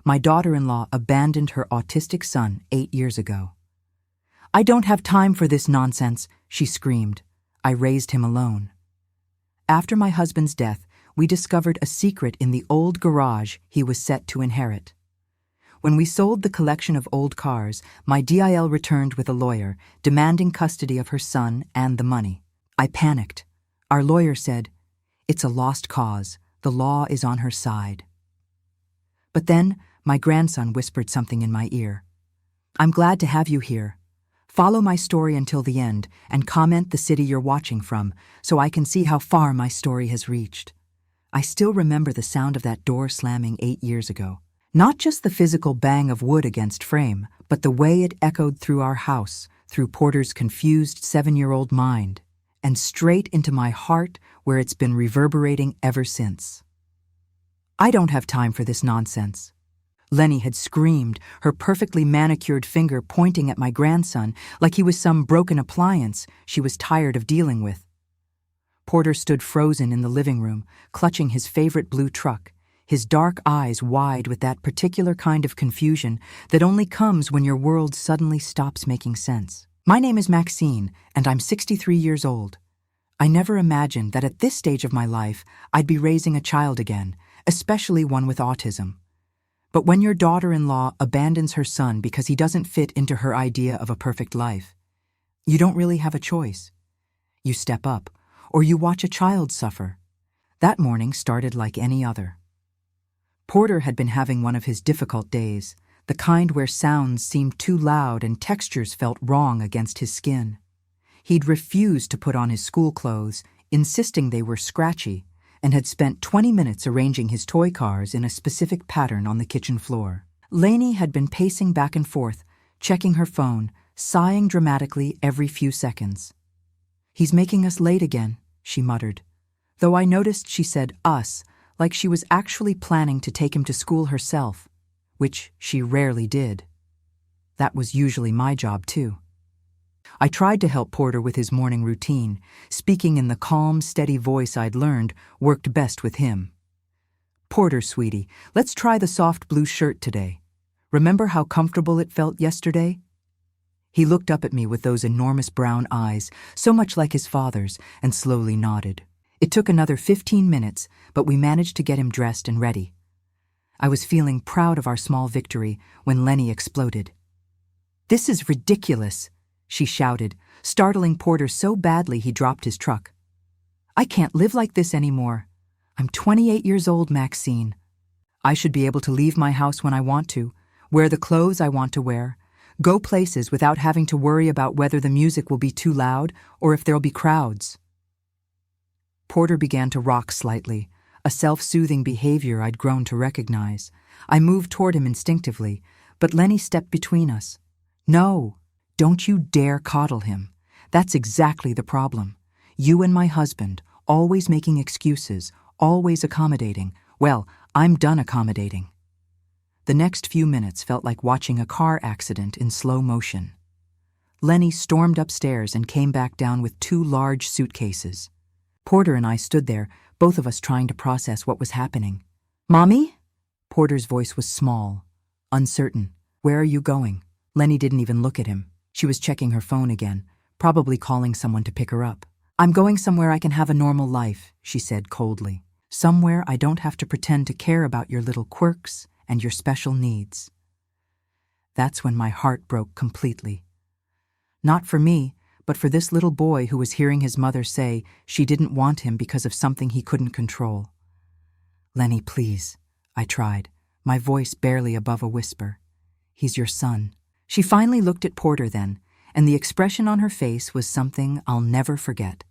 My daughter-in-law abandoned her autistic son 8 years ago. I don't have time for this nonsense, she screamed. I raised him alone. After my husband's death, we discovered a secret in the old garage he was set to inherit. When we sold the collection of old cars, my DIL returned with a lawyer, demanding custody of her son and the money. I panicked. Our lawyer said, "It's a lost cause. The law is on her side." But then, my grandson whispered something in my ear. "I'm glad to have you here. Follow my story until the end and comment the city you're watching from so I can see how far my story has reached." I still remember the sound of that door slamming 8 years ago. Not just the physical bang of wood against frame, but the way it echoed through our house, through Porter's confused 7-year-old mind, and straight into my heart where it's been reverberating ever since. I don't have time for this nonsense. Lenny had screamed, her perfectly manicured finger pointing at my grandson like he was some broken appliance she was tired of dealing with. Porter stood frozen in the living room, clutching his favorite blue truck, his dark eyes wide with that particular kind of confusion that only comes when your world suddenly stops making sense. My name is Maxine, and I'm 63 years old. I never imagined that at this stage of my life I'd be raising a child again, especially one with autism. But when your daughter-in-law abandons her son because he doesn't fit into her idea of a perfect life, you don't really have a choice. You step up, or you watch a child suffer. That morning started like any other. Porter had been having one of his difficult days, the kind where sounds seemed too loud and textures felt wrong against his skin. He'd refused to put on his school clothes, insisting they were scratchy, and had spent 20 minutes arranging his toy cars in a specific pattern on the kitchen floor. Lainey had been pacing back and forth, checking her phone, sighing dramatically every few seconds. "He's making us late again," she muttered, though I noticed she said us, like she was actually planning to take him to school herself, which she rarely did. That was usually my job, too. I tried to help Porter with his morning routine. Speaking in the calm, steady voice I'd learned worked best with him. "Porter, sweetie, let's try the soft blue shirt today. Remember how comfortable it felt yesterday?" He looked up at me with those enormous brown eyes, so much like his father's, and slowly nodded. It took another 15 minutes, but we managed to get him dressed and ready. I was feeling proud of our small victory when Lenny exploded. "This is ridiculous," she shouted, startling Porter so badly he dropped his truck. "I can't live like this anymore. I'm 28 years old, Maxine. I should be able to leave my house when I want to, wear the clothes I want to wear, go places without having to worry about whether the music will be too loud or if there'll be crowds." Porter began to rock slightly, a self-soothing behavior I'd grown to recognize. I moved toward him instinctively, but Lenny stepped between us. "No, don't you dare coddle him. That's exactly the problem. You and my husband, always making excuses, always accommodating. Well, I'm done accommodating." The next few minutes felt like watching a car accident in slow motion. Lenny stormed upstairs and came back down with 2 large suitcases. Porter and I stood there, both of us trying to process what was happening. "Mommy?" Porter's voice was small, uncertain. "Where are you going?" Lenny didn't even look at him. She was checking her phone again, probably calling someone to pick her up. "I'm going somewhere I can have a normal life," she said coldly. "Somewhere I don't have to pretend to care about your little quirks and your special needs." That's when my heart broke completely. Not for me, but for this little boy who was hearing his mother say she didn't want him because of something he couldn't control. "Lenny, please," I tried, my voice barely above a whisper. "He's your son." She finally looked at Porter then, and the expression on her face was something I'll never forget.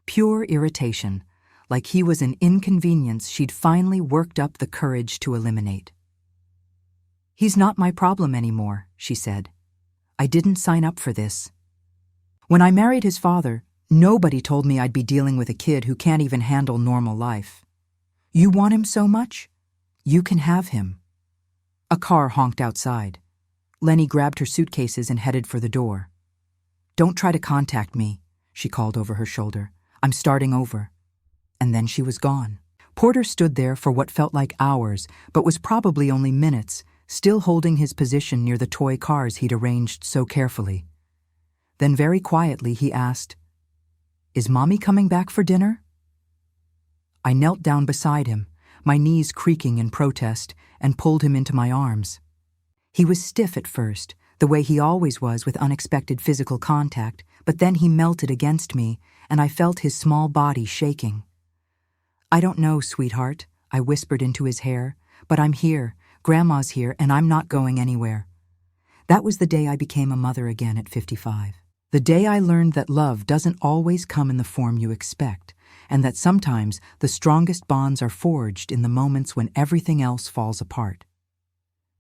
Pure irritation, like he was an inconvenience she'd finally worked up the courage to eliminate. "He's not my problem anymore," she said. "I didn't sign up for this. When I married his father, nobody told me I'd be dealing with a kid who can't even handle normal life. You want him so much? You can have him." A car honked outside. Lenny grabbed her suitcases and headed for the door. "Don't try to contact me," she called over her shoulder. "I'm starting over." And then she was gone. Porter stood there for what felt like hours, but was probably only minutes, still holding his position near the toy cars he'd arranged so carefully. Then very quietly he asked, "Is Mommy coming back for dinner?" I knelt down beside him, my knees creaking in protest, and pulled him into my arms. He was stiff at first, the way he always was with unexpected physical contact, but then he melted against me, and I felt his small body shaking. "I don't know, sweetheart," I whispered into his hair, "but I'm here, Grandma's here, and I'm not going anywhere." That was the day I became a mother again at 55. The day I learned that love doesn't always come in the form you expect, and that sometimes the strongest bonds are forged in the moments when everything else falls apart.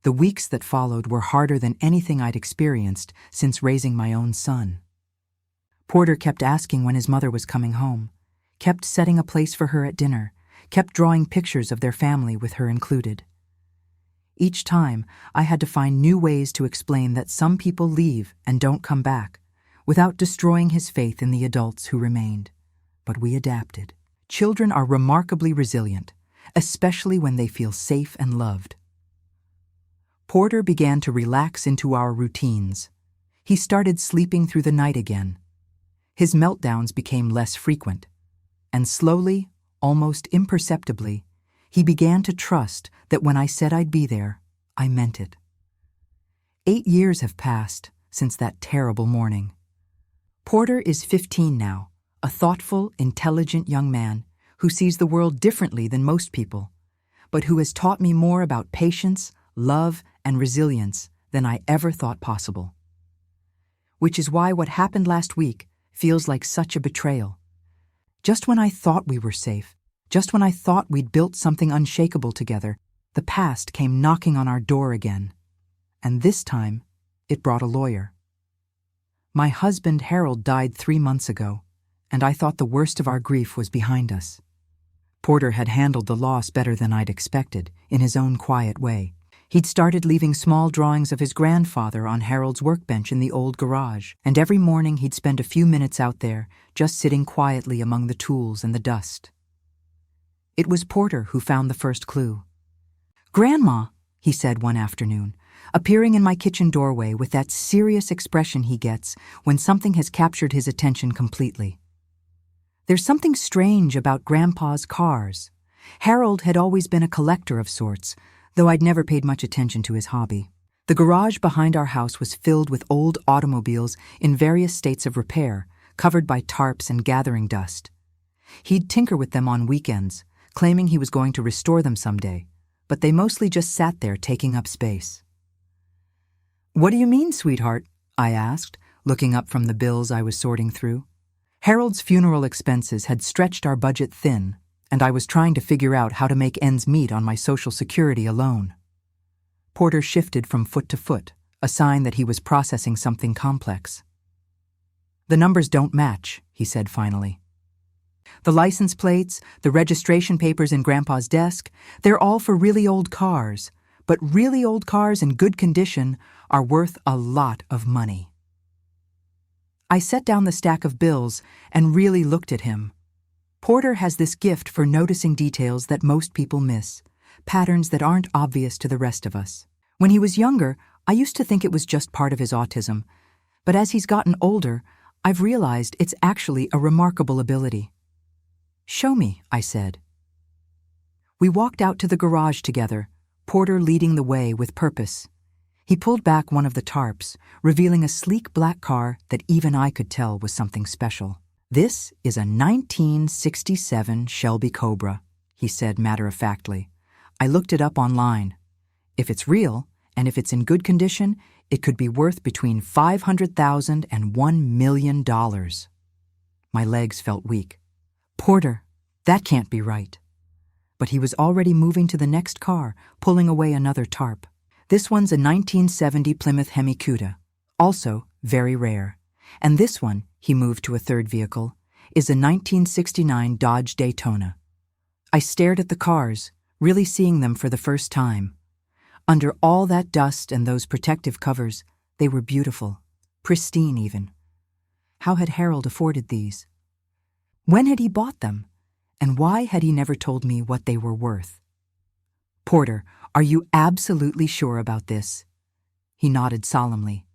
The weeks that followed were harder than anything I'd experienced since raising my own son. Porter kept asking when his mother was coming home, kept setting a place for her at dinner, kept drawing pictures of their family with her included. Each time, I had to find new ways to explain that some people leave and don't come back, without destroying his faith in the adults who remained. But we adapted. Children are remarkably resilient, especially when they feel safe and loved. Porter began to relax into our routines. He started sleeping through the night again. His meltdowns became less frequent, and slowly, almost imperceptibly, he began to trust that when I said I'd be there, I meant it. 8 years have passed since that terrible morning. Porter is 15 now, a thoughtful, intelligent young man who sees the world differently than most people, but who has taught me more about patience, love, and resilience than I ever thought possible. Which is why what happened last week feels like such a betrayal. Just when I thought we were safe, just when I thought we'd built something unshakable together, the past came knocking on our door again. And this time, it brought a lawyer. My husband, Harold, died 3 months ago, and I thought the worst of our grief was behind us. Porter had handled the loss better than I'd expected, in his own quiet way. He'd started leaving small drawings of his grandfather on Harold's workbench in the old garage, and every morning he'd spend a few minutes out there, just sitting quietly among the tools and the dust. It was Porter who found the first clue. "Grandma," he said one afternoon, appearing in my kitchen doorway with that serious expression he gets when something has captured his attention completely. "There's something strange about Grandpa's cars. Harold had always been a collector of sorts, though I'd never paid much attention to his hobby. The garage behind our house was filled with old automobiles in various states of repair, covered by tarps and gathering dust. He'd tinker with them on weekends, claiming he was going to restore them someday, but they mostly just sat there taking up space." "What do you mean, sweetheart?" I asked, looking up from the bills I was sorting through. Harold's funeral expenses had stretched our budget thin, and I was trying to figure out how to make ends meet on my Social Security alone. Porter shifted from foot to foot, a sign that he was processing something complex. "The numbers don't match," he said finally. "The license plates, the registration papers in Grandpa's desk, they're all for really old cars, but really old cars in good condition are worth a lot of money." I set down the stack of bills and really looked at him. Porter has this gift for noticing details that most people miss, patterns that aren't obvious to the rest of us. When he was younger, I used to think it was just part of his autism, but as he's gotten older, I've realized it's actually a remarkable ability. "Show me," I said. We walked out to the garage together, Porter leading the way with purpose. He pulled back one of the tarps, revealing a sleek black car that even I could tell was something special. "This is a 1967 Shelby Cobra," he said matter-of-factly. "I looked it up online. If it's real, and if it's in good condition, it could be worth between $500,000 and $1 million. My legs felt weak. "Porter, that can't be right." But he was already moving to the next car, pulling away another tarp. "This one's a 1970 Plymouth Hemi-Cuda, also very rare. And this one," he moved to a third vehicle, "is a 1969 Dodge Daytona." I stared at the cars, really seeing them for the first time. Under all that dust and those protective covers, they were beautiful, pristine even. How had Harold afforded these? When had he bought them? And why had he never told me what they were worth? "Porter, are you absolutely sure about this?" He nodded solemnly.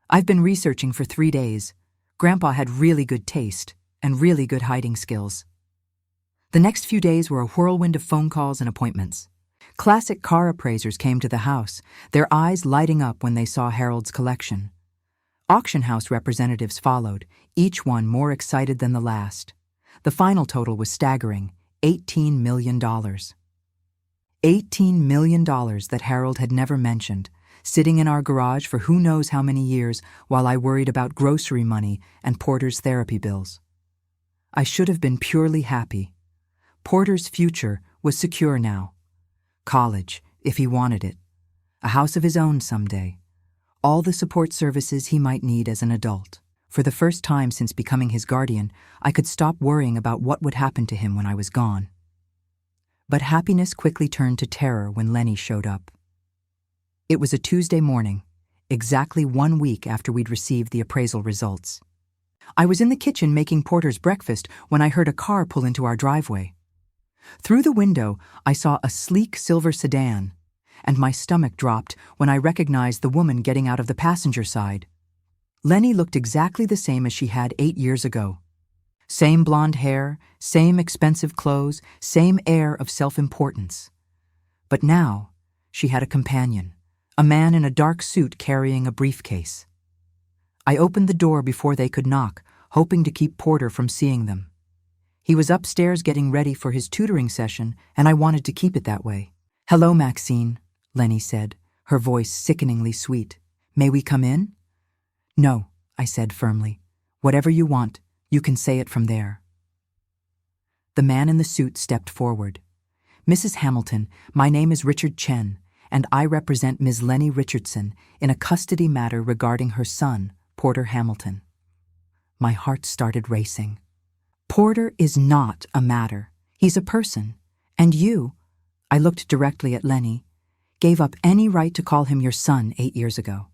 "I've been researching for 3 days. Grandpa had really good taste and really good hiding skills." The next few days were a whirlwind of phone calls and appointments. Classic car appraisers came to the house, their eyes lighting up when they saw Harold's collection. Auction house representatives followed, each one more excited than the last. The final total was staggering, $18 million. $18 million that Harold had never mentioned, sitting in our garage for who knows how many years while I worried about grocery money and Porter's therapy bills. I should have been purely happy. Porter's future was secure now. College, if he wanted it. A house of his own someday. All the support services he might need as an adult. For the first time since becoming his guardian, I could stop worrying about what would happen to him when I was gone. But happiness quickly turned to terror when Lenny showed up. It was a Tuesday morning, exactly 1 week after we'd received the appraisal results. I was in the kitchen making Porter's breakfast when I heard a car pull into our driveway. Through the window, I saw a sleek silver sedan, and my stomach dropped when I recognized the woman getting out of the passenger side. Lenny looked exactly the same as she had 8 years ago. Same blonde hair, same expensive clothes, same air of self-importance. But now, she had a companion, a man in a dark suit carrying a briefcase. I opened the door before they could knock, hoping to keep Porter from seeing them. He was upstairs getting ready for his tutoring session, and I wanted to keep it that way. "Hello, Maxine," Lenny said, her voice sickeningly sweet. "May we come in?" "No," I said firmly. "Whatever you want, you can say it from there." The man in the suit stepped forward. "Mrs. Hamilton, my name is Richard Chen, and I represent Ms. Lenny Richardson in a custody matter regarding her son, Porter Hamilton." My heart started racing. Porter is not a matter. He's a person. And you, I looked directly at Lenny, gave up any right to call him your son 8 years ago.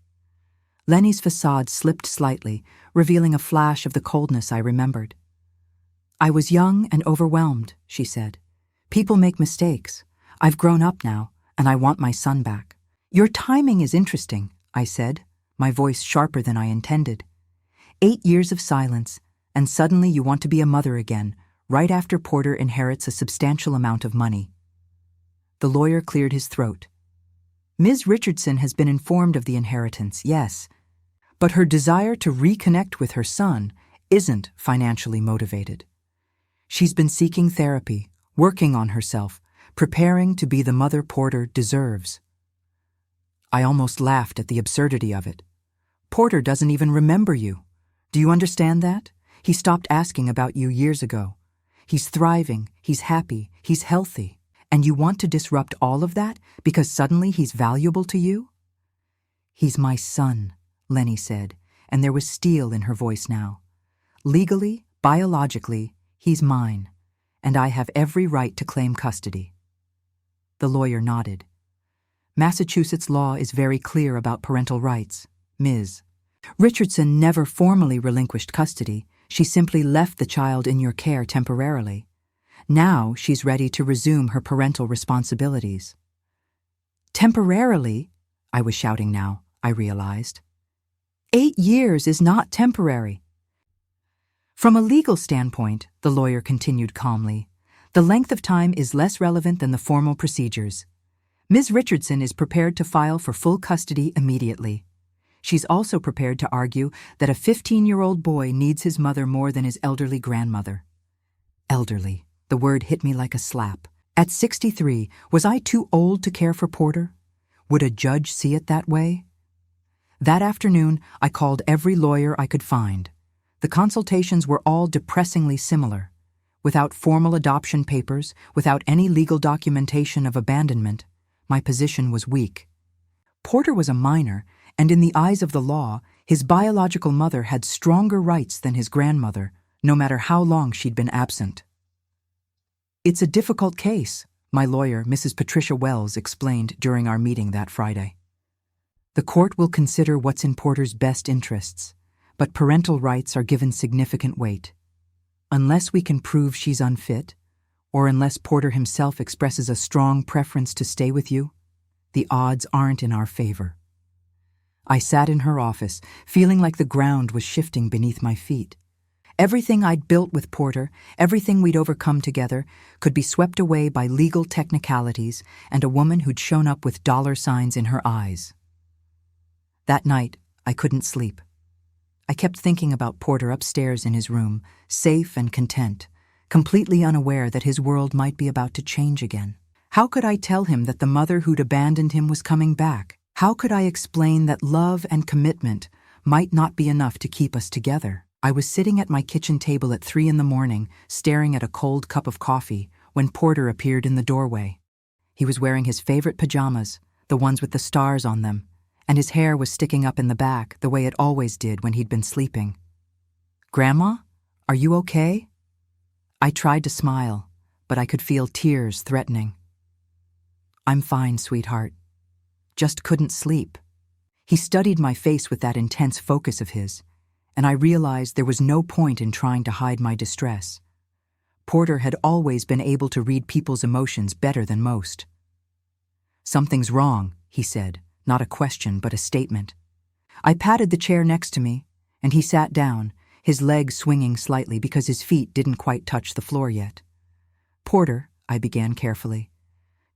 Lenny's facade slipped slightly, revealing a flash of the coldness I remembered. "I was young and overwhelmed," she said. "People make mistakes. I've grown up now, and I want my son back." "Your timing is interesting," I said, my voice sharper than I intended. 8 years of silence, and suddenly you want to be a mother again, right after Porter inherits a substantial amount of money. The lawyer cleared his throat. "Ms. Richardson has been informed of the inheritance, yes, but her desire to reconnect with her son isn't financially motivated. She's been seeking therapy, working on herself, preparing to be the mother Porter deserves." I almost laughed at the absurdity of it. "Porter doesn't even remember you. Do you understand that? He stopped asking about you years ago. He's thriving, he's happy, he's healthy, and you want to disrupt all of that because suddenly he's valuable to you?" "He's my son," Lenny said, and there was steel in her voice now. "Legally, biologically, he's mine, and I have every right to claim custody." The lawyer nodded. "Massachusetts law is very clear about parental rights, Ms. Richardson never formally relinquished custody. She simply left the child in your care temporarily. Now she's ready to resume her parental responsibilities." "Temporarily?" I was shouting now, I realized. 8 years is not temporary. "From a legal standpoint," the lawyer continued calmly, "the length of time is less relevant than the formal procedures. Ms. Richardson is prepared to file for full custody immediately. She's also prepared to argue that a 15-year-old boy needs his mother more than his elderly grandmother." Elderly. The word hit me like a slap. At 63, was I too old to care for Porter? Would a judge see it that way? That afternoon, I called every lawyer I could find. The consultations were all depressingly similar. Without formal adoption papers, without any legal documentation of abandonment, my position was weak. Porter was a minor, and in the eyes of the law, his biological mother had stronger rights than his grandmother, no matter how long she'd been absent. "It's a difficult case," my lawyer, Mrs. Patricia Wells, explained during our meeting that Friday. "The court will consider what's in Porter's best interests, but parental rights are given significant weight. Unless we can prove she's unfit, or unless Porter himself expresses a strong preference to stay with you, the odds aren't in our favor. I sat in her office, feeling like the ground was shifting beneath my feet. Everything I'd built with Porter, everything we'd overcome together, could be swept away by legal technicalities and a woman who'd shown up with dollar signs in her eyes. That night, I couldn't sleep. I kept thinking about Porter upstairs in his room, safe and content, completely unaware that his world might be about to change again. How could I tell him that the mother who'd abandoned him was coming back? How could I explain that love and commitment might not be enough to keep us together? I was sitting at my kitchen table at 3 a.m, staring at a cold cup of coffee, when Porter appeared in the doorway. He was wearing his favorite pajamas, the ones with the stars on them, and his hair was sticking up in the back the way it always did when he'd been sleeping. "Grandma, are you okay?" I tried to smile, but I could feel tears threatening. "I'm fine, sweetheart. Just couldn't sleep." He studied my face with that intense focus of his, and I realized there was no point in trying to hide my distress. Porter had always been able to read people's emotions better than most. "Something's wrong," he said, not a question but a statement. I patted the chair next to me, and he sat down, his legs swinging slightly because his feet didn't quite touch the floor yet. "Porter," I began carefully,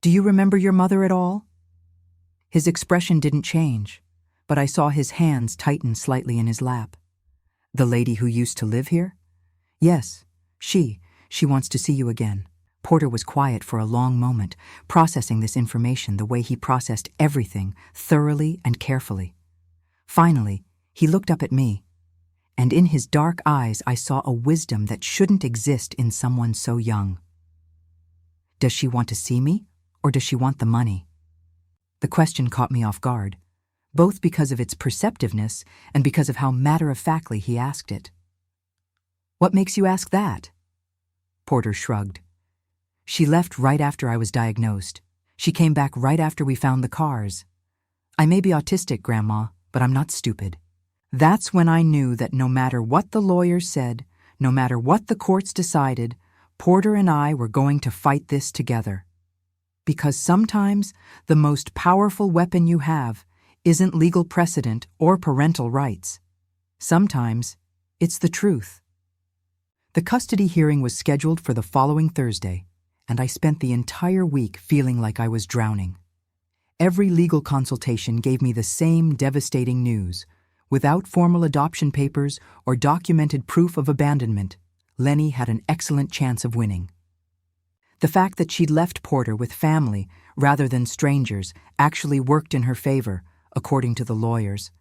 "do you remember your mother at all?" His expression didn't change, but I saw his hands tighten slightly in his lap. "The lady who used to live here?" "Yes, she wants to see you again." Porter was quiet for a long moment, processing this information the way he processed everything, thoroughly and carefully. Finally, he looked up at me, and in his dark eyes I saw a wisdom that shouldn't exist in someone so young. "Does she want to see me, or does she want the money?" The question caught me off guard, both because of its perceptiveness and because of how matter-of-factly he asked it. "What makes you ask that?" Porter shrugged. "She left right after I was diagnosed. She came back right after we found the cars. I may be autistic, Grandma, but I'm not stupid." That's when I knew that no matter what the lawyers said, no matter what the courts decided, Porter and I were going to fight this together. Because sometimes the most powerful weapon you have isn't legal precedent or parental rights. Sometimes it's the truth. The custody hearing was scheduled for the following Thursday, and I spent the entire week feeling like I was drowning. Every legal consultation gave me the same devastating news. Without formal adoption papers or documented proof of abandonment, Lenny had an excellent chance of winning. The fact that she'd left Porter with family rather than strangers actually worked in her favor, according to the lawyers.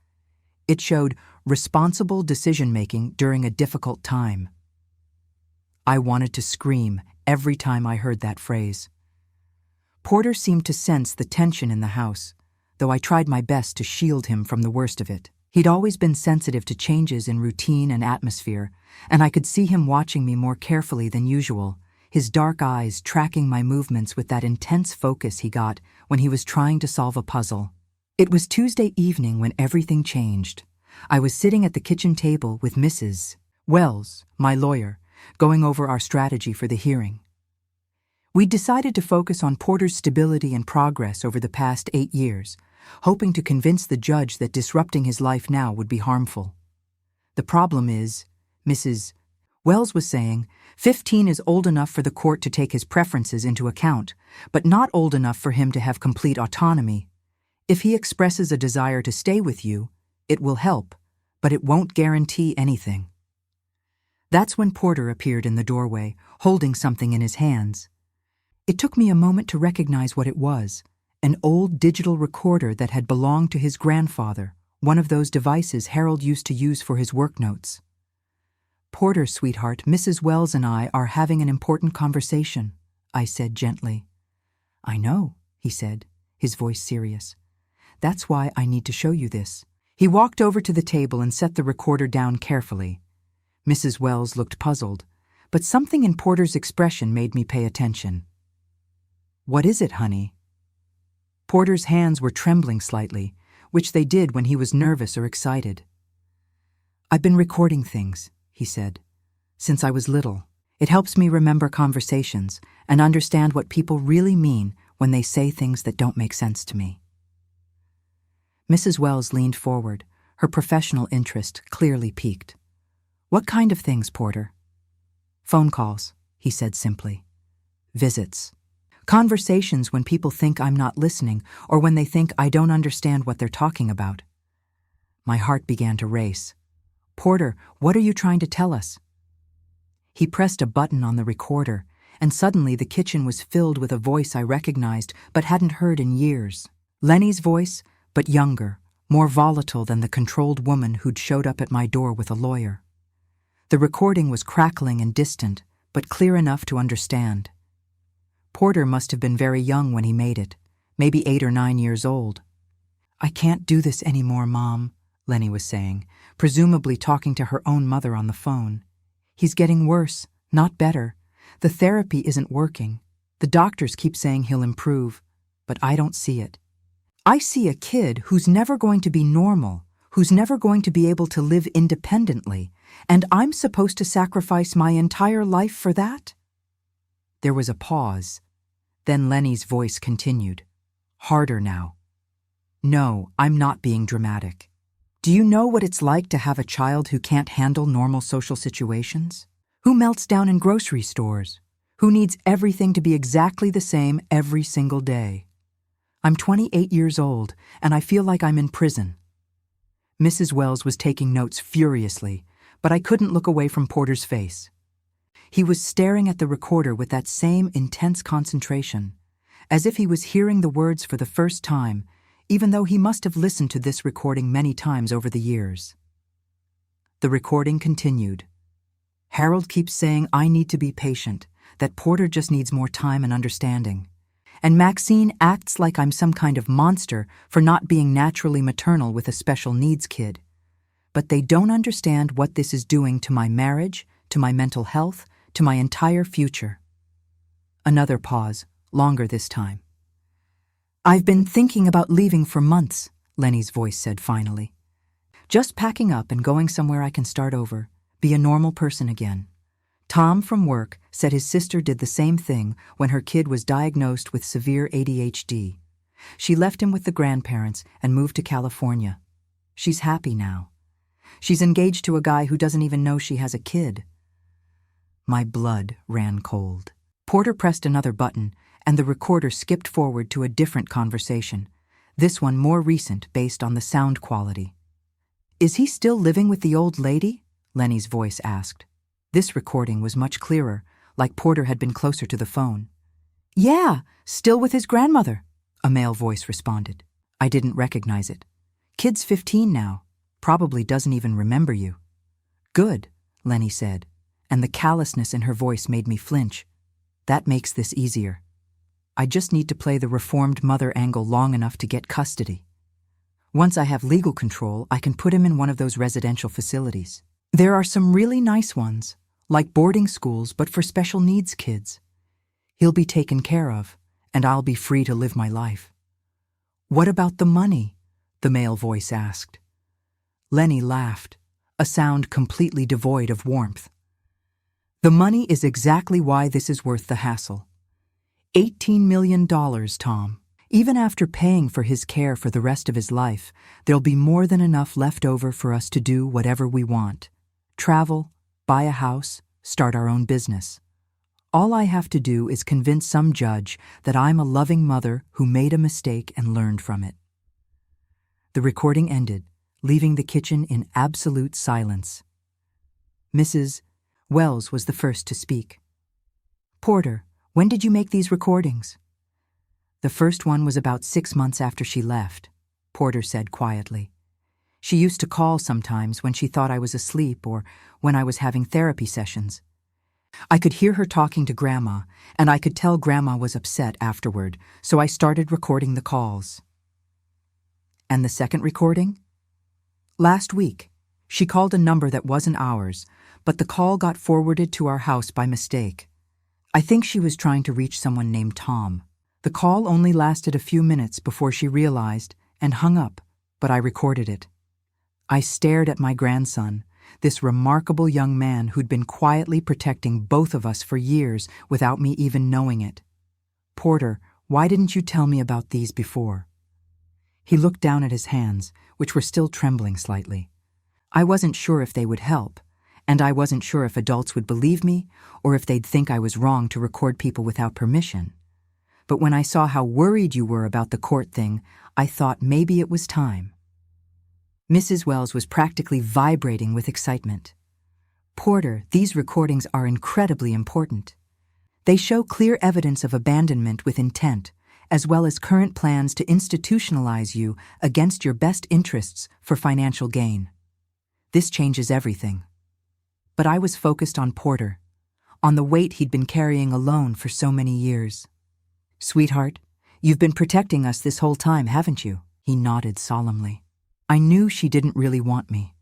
It showed responsible decision-making during a difficult time. I wanted to scream every time I heard that phrase. Porter seemed to sense the tension in the house, though I tried my best to shield him from the worst of it. He'd always been sensitive to changes in routine and atmosphere, and I could see him watching me more carefully than usual, his dark eyes tracking my movements with that intense focus he got when he was trying to solve a puzzle. It was Tuesday evening when everything changed. I was sitting at the kitchen table with Mrs. Wells, my lawyer, going over our strategy for the hearing. We'd decided to focus on Porter's stability and progress over the past 8 years, hoping to convince the judge that disrupting his life now would be harmful. "The problem is," Mrs. Wells was saying, 15 is old enough for the court to take his preferences into account, but not old enough for him to have complete autonomy. If he expresses a desire to stay with you, it will help, but it won't guarantee anything. That's when Porter appeared in the doorway, holding something in his hands. It took me a moment to recognize what it was, an old digital recorder that had belonged to his grandfather, one of those devices Harold used to use for his work notes. "Porter, sweetheart, Mrs. Wells and I are having an important conversation," I said gently. "I know," he said, his voice serious. "That's why I need to show you this." He walked over to the table and set the recorder down carefully. Mrs. Wells looked puzzled, but something in Porter's expression made me pay attention. "What is it, honey?" Porter's hands were trembling slightly, which they did when he was nervous or excited. "I've been recording things," he said, "since I was little. It helps me remember conversations and understand what people really mean when they say things that don't make sense to me. Mrs. Wells leaned forward, her professional interest clearly piqued. What kind of things, Porter? Phone calls, he said simply. Visits. Conversations when people think I'm not listening or when they think I don't understand what they're talking about. My heart began to race. Porter, what are you trying to tell us? He pressed a button on the recorder, and suddenly the kitchen was filled with a voice I recognized but hadn't heard in years. Lenny's voice, but younger, more volatile than the controlled woman who'd showed up at my door with a lawyer. The recording was crackling and distant, but clear enough to understand. Porter must have been very young when he made it, maybe 8 or 9 years old. I can't do this anymore, Mom, Lenny was saying, presumably talking to her own mother on the phone. He's getting worse, not better. The therapy isn't working. The doctors keep saying he'll improve, but I don't see it. I see a kid who's never going to be normal, who's never going to be able to live independently, and I'm supposed to sacrifice my entire life for that? There was a pause. Then Lenny's voice continued, harder now. No, I'm not being dramatic. Do you know what it's like to have a child who can't handle normal social situations? Who melts down in grocery stores? Who needs everything to be exactly the same every single day? I'm 28 years old, and I feel like I'm in prison. Mrs. Wells was taking notes furiously, but I couldn't look away from Porter's face. He was staring at the recorder with that same intense concentration, as if he was hearing the words for the first time, even though he must have listened to this recording many times over the years. The recording continued. Harold keeps saying I need to be patient, that Porter just needs more time and understanding. And Maxine acts like I'm some kind of monster for not being naturally maternal with a special needs kid. But they don't understand what this is doing to my marriage, to my mental health, to my entire future. Another pause, longer this time. I've been thinking about leaving for months, Lenny's voice said finally. Just packing up and going somewhere I can start over, be a normal person again. Tom from work said his sister did the same thing when her kid was diagnosed with severe ADHD. She left him with the grandparents and moved to California. She's happy now. She's engaged to a guy who doesn't even know she has a kid. My blood ran cold. Porter pressed another button, and the recorder skipped forward to a different conversation, this one more recent based on the sound quality. Is he still living with the old lady? Lenny's voice asked. This recording was much clearer, like Porter had been closer to the phone. Yeah, still with his grandmother, a male voice responded. I didn't recognize it. Kid's 15 now, probably doesn't even remember you. Good, Lenny said, and the callousness in her voice made me flinch. That makes this easier. I just need to play the reformed mother angle long enough to get custody. Once I have legal control, I can put him in one of those residential facilities. There are some really nice ones, like boarding schools but for special needs kids. He'll be taken care of, and I'll be free to live my life. What about the money? The male voice asked. Lenny laughed, a sound completely devoid of warmth. The money is exactly why this is worth the hassle. $18 million, Tom. Even after paying for his care for the rest of his life, there'll be more than enough left over for us to do whatever we want. Travel, buy a house, start our own business. All I have to do is convince some judge that I'm a loving mother who made a mistake and learned from it. The recording ended, leaving the kitchen in absolute silence. Mrs. Wells was the first to speak. Porter, when did you make these recordings? The first one was about 6 months after she left, Porter said quietly. She used to call sometimes when she thought I was asleep or when I was having therapy sessions. I could hear her talking to Grandma, and I could tell Grandma was upset afterward, so I started recording the calls. And the second recording? Last week, she called a number that wasn't ours, but the call got forwarded to our house by mistake. I think she was trying to reach someone named Tom. The call only lasted a few minutes before she realized and hung up, but I recorded it. I stared at my grandson, this remarkable young man who'd been quietly protecting both of us for years without me even knowing it. Porter, why didn't you tell me about these before? He looked down at his hands, which were still trembling slightly. I wasn't sure if they would help, and I wasn't sure if adults would believe me or if they'd think I was wrong to record people without permission. But when I saw how worried you were about the court thing, I thought maybe it was time. Mrs. Wells was practically vibrating with excitement. Porter, these recordings are incredibly important. They show clear evidence of abandonment with intent, as well as current plans to institutionalize you against your best interests for financial gain. This changes everything. But I was focused on Porter, on the weight he'd been carrying alone for so many years. Sweetheart, you've been protecting us this whole time, haven't you? He nodded solemnly. I knew she didn't really want me.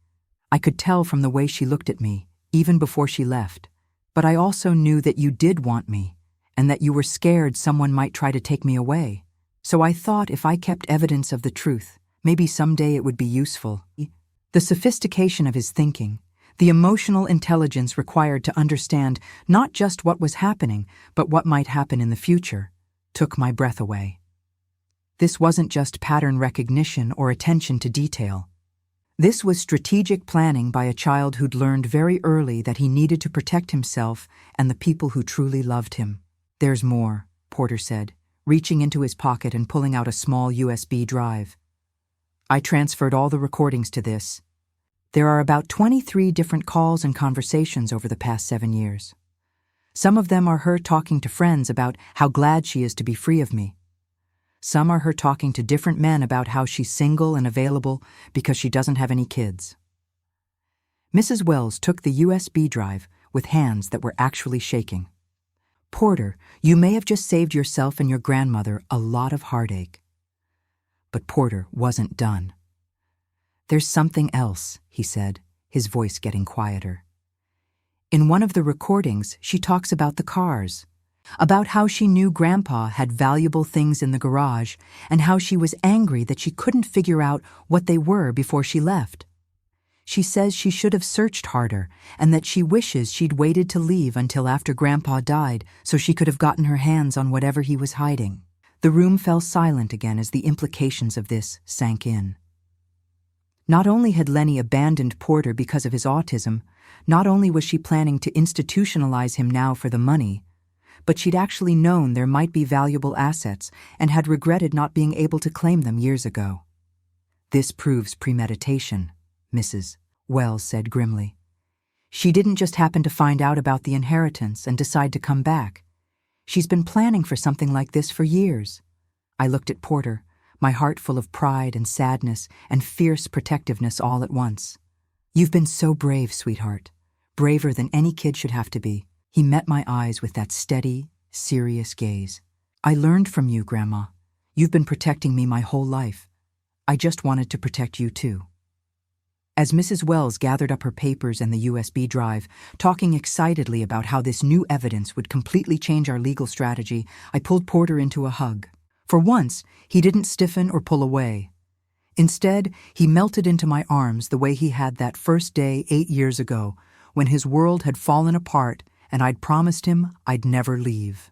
I could tell from the way she looked at me, even before she left. But I also knew that you did want me, and that you were scared someone might try to take me away. So I thought if I kept evidence of the truth, maybe someday it would be useful. The sophistication of his thinking, the emotional intelligence required to understand not just what was happening, but what might happen in the future, took my breath away. This wasn't just pattern recognition or attention to detail. This was strategic planning by a child who'd learned very early that he needed to protect himself and the people who truly loved him. There's more, Porter said, reaching into his pocket and pulling out a small USB drive. I transferred all the recordings to this. There are about 23 different calls and conversations over the past 7 years. Some of them are her talking to friends about how glad she is to be free of me. Some are her talking to different men about how she's single and available because she doesn't have any kids. Mrs. Wells took the USB drive with hands that were actually shaking. Porter, you may have just saved yourself and your grandmother a lot of heartache. But Porter wasn't done. There's something else, he said, his voice getting quieter. In one of the recordings, she talks about the cars, about how she knew Grandpa had valuable things in the garage and how she was angry that she couldn't figure out what they were before she left. She says she should have searched harder and that she wishes she'd waited to leave until after Grandpa died so she could have gotten her hands on whatever he was hiding. The room fell silent again as the implications of this sank in. Not only had Lenny abandoned Porter because of his autism, not only was she planning to institutionalize him now for the money, but she'd actually known there might be valuable assets and had regretted not being able to claim them years ago. This proves premeditation, Mrs. Wells said grimly. She didn't just happen to find out about the inheritance and decide to come back. She's been planning for something like this for years. I looked at Porter, my heart full of pride and sadness and fierce protectiveness all at once. You've been so brave, sweetheart. Braver than any kid should have to be. He met my eyes with that steady, serious gaze. I learned from you, Grandma. You've been protecting me my whole life. I just wanted to protect you too. As Mrs. Wells gathered up her papers and the USB drive, talking excitedly about how this new evidence would completely change our legal strategy, I pulled Porter into a hug. For once, he didn't stiffen or pull away. Instead, he melted into my arms the way he had that first day 8 years ago, when his world had fallen apart and I'd promised him I'd never leave.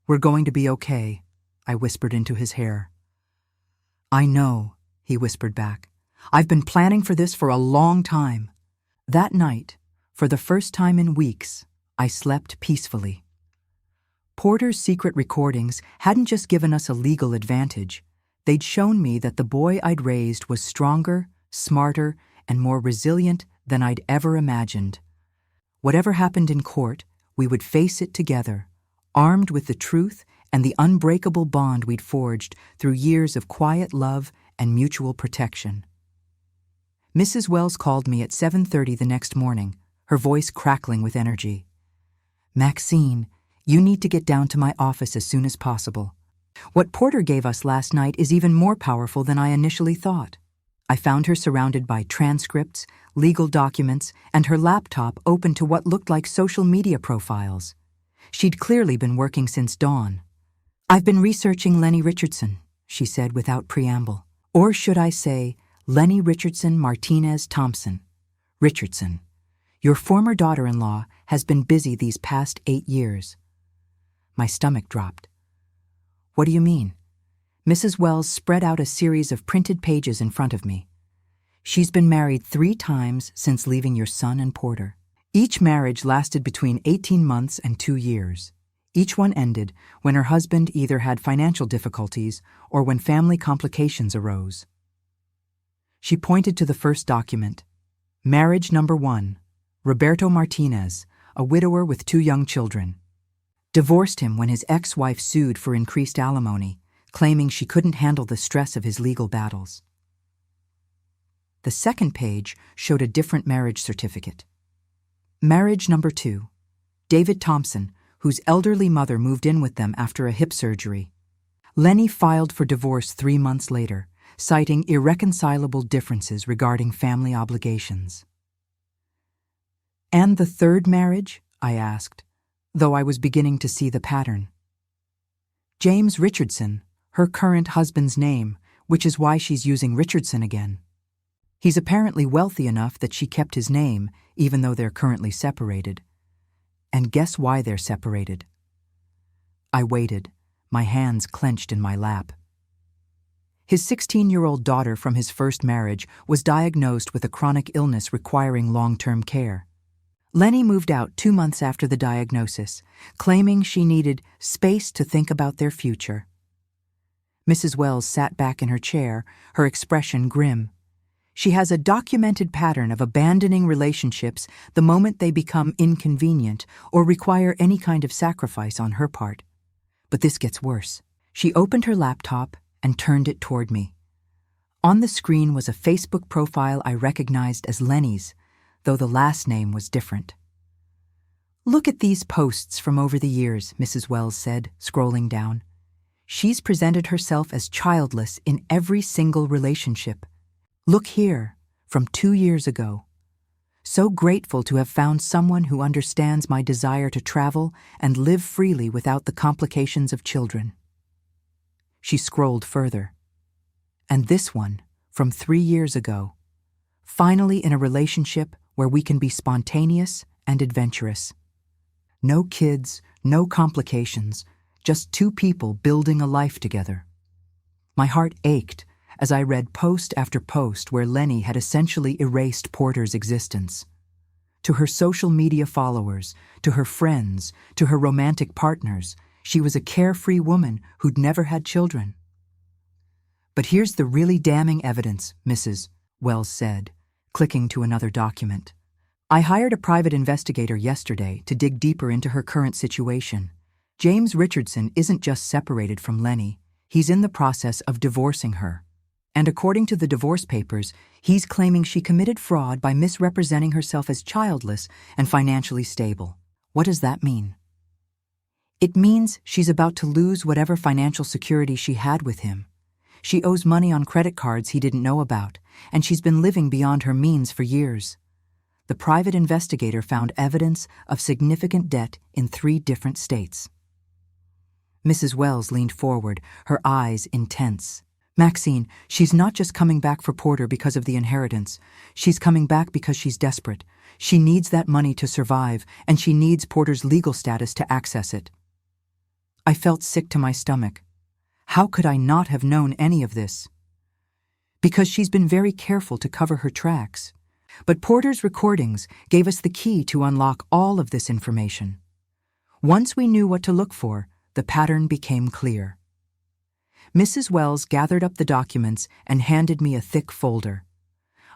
We're going to be okay, I whispered into his hair. I know, he whispered back. I've been planning for this for a long time. That night, for the first time in weeks, I slept peacefully. Porter's secret recordings hadn't just given us a legal advantage. They'd shown me that the boy I'd raised was stronger, smarter, and more resilient than I'd ever imagined. Whatever happened in court, we would face it together, armed with the truth and the unbreakable bond we'd forged through years of quiet love and mutual protection. Mrs. Wells called me at 7:30 the next morning, her voice crackling with energy. Maxine, you need to get down to my office as soon as possible. What Porter gave us last night is even more powerful than I initially thought. I found her surrounded by transcripts, legal documents, and her laptop open to what looked like social media profiles. She'd clearly been working since dawn. I've been researching Lenny Richardson, she said without preamble. Or should I say, Lenny Richardson Martinez Thompson. Richardson, your former daughter-in-law has been busy these past 8 years. My stomach dropped. What do you mean? Mrs. Wells spread out a series of printed pages in front of me. She's been married 3 times since leaving your son and Porter. Each marriage lasted between 18 months and 2 years. Each one ended when her husband either had financial difficulties or when family complications arose. She pointed to the first document. Marriage number 1, Roberto Martinez, a widower with 2 young children. Divorced him when his ex-wife sued for increased alimony, claiming she couldn't handle the stress of his legal battles. The second page showed a different marriage certificate. Marriage number 2, David Thompson, whose elderly mother moved in with them after a hip surgery. Lenny filed for divorce 3 months later, citing irreconcilable differences regarding family obligations. And the third marriage? I asked, though I was beginning to see the pattern. James Richardson, her current husband's name, which is why she's using Richardson again. He's apparently wealthy enough that she kept his name, even though they're currently separated. And guess why they're separated? I waited, my hands clenched in my lap. His 16-year-old daughter from his first marriage was diagnosed with a chronic illness requiring long-term care. Lenny moved out 2 months after the diagnosis, claiming she needed space to think about their future. Mrs. Wells sat back in her chair, her expression grim. She has a documented pattern of abandoning relationships the moment they become inconvenient or require any kind of sacrifice on her part. But this gets worse. She opened her laptop and turned it toward me. On the screen was a Facebook profile I recognized as Lenny's, though the last name was different. Look at these posts from over the years, Mrs. Wells said, scrolling down. She's presented herself as childless in every single relationship. Look here, from 2 years ago. So grateful to have found someone who understands my desire to travel and live freely without the complications of children. She scrolled further. And this one, from 3 years ago. Finally in a relationship where we can be spontaneous and adventurous. No kids, no complications, just 2 people building a life together. My heart ached as I read post after post where Lenny had essentially erased Porter's existence. To her social media followers, to her friends, to her romantic partners, she was a carefree woman who'd never had children. But here's the really damning evidence, Mrs. Wells said, clicking to another document. I hired a private investigator yesterday to dig deeper into her current situation. James Richardson isn't just separated from Lenny, he's in the process of divorcing her. And according to the divorce papers, he's claiming she committed fraud by misrepresenting herself as childless and financially stable. What does that mean? It means she's about to lose whatever financial security she had with him. She owes money on credit cards he didn't know about, and she's been living beyond her means for years. The private investigator found evidence of significant debt in 3 different states. Mrs. Wells leaned forward, her eyes intense. Maxine, she's not just coming back for Porter because of the inheritance. She's coming back because she's desperate. She needs that money to survive, and she needs Porter's legal status to access it. I felt sick to my stomach. How could I not have known any of this? Because she's been very careful to cover her tracks. But Porter's recordings gave us the key to unlock all of this information. Once we knew what to look for, the pattern became clear. Mrs. Wells gathered up the documents and handed me a thick folder.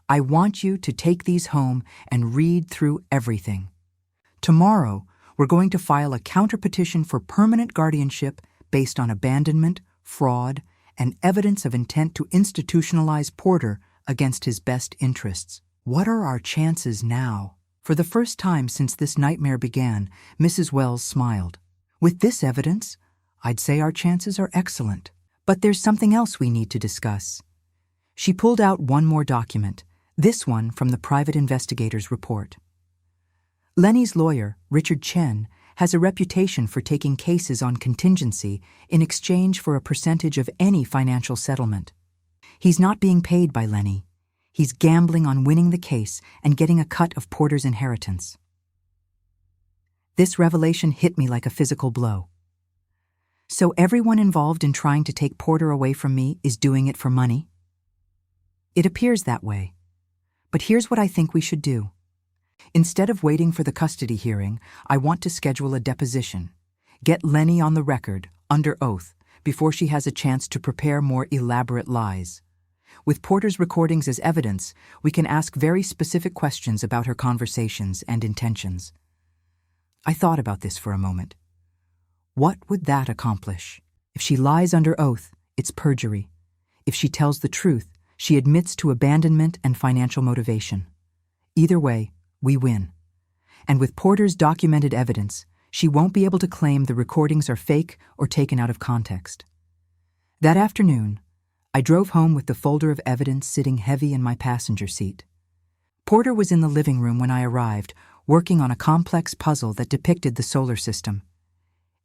I want you to take these home and read through everything. Tomorrow, we're going to file a counterpetition for permanent guardianship based on abandonment, fraud, and evidence of intent to institutionalize Porter against his best interests. What are our chances now? For the first time since this nightmare began, Mrs. Wells smiled. With this evidence, I'd say our chances are excellent. But there's something else we need to discuss. She pulled out one more document, this one from the private investigator's report. Lenny's lawyer, Richard Chen, has a reputation for taking cases on contingency in exchange for a percentage of any financial settlement. He's not being paid by Lenny. He's gambling on winning the case and getting a cut of Porter's inheritance. This revelation hit me like a physical blow. So everyone involved in trying to take Porter away from me is doing it for money? It appears that way. But here's what I think we should do. Instead of waiting for the custody hearing, I want to schedule a deposition. Get Lenny on the record, under oath, before she has a chance to prepare more elaborate lies. With Porter's recordings as evidence, we can ask very specific questions about her conversations and intentions. I thought about this for a moment. What would that accomplish? If she lies under oath, it's perjury. If she tells the truth, she admits to abandonment and financial motivation. Either way, we win. And with Porter's documented evidence, she won't be able to claim the recordings are fake or taken out of context. That afternoon, I drove home with the folder of evidence sitting heavy in my passenger seat. Porter was in the living room when I arrived, working on a complex puzzle that depicted the solar system.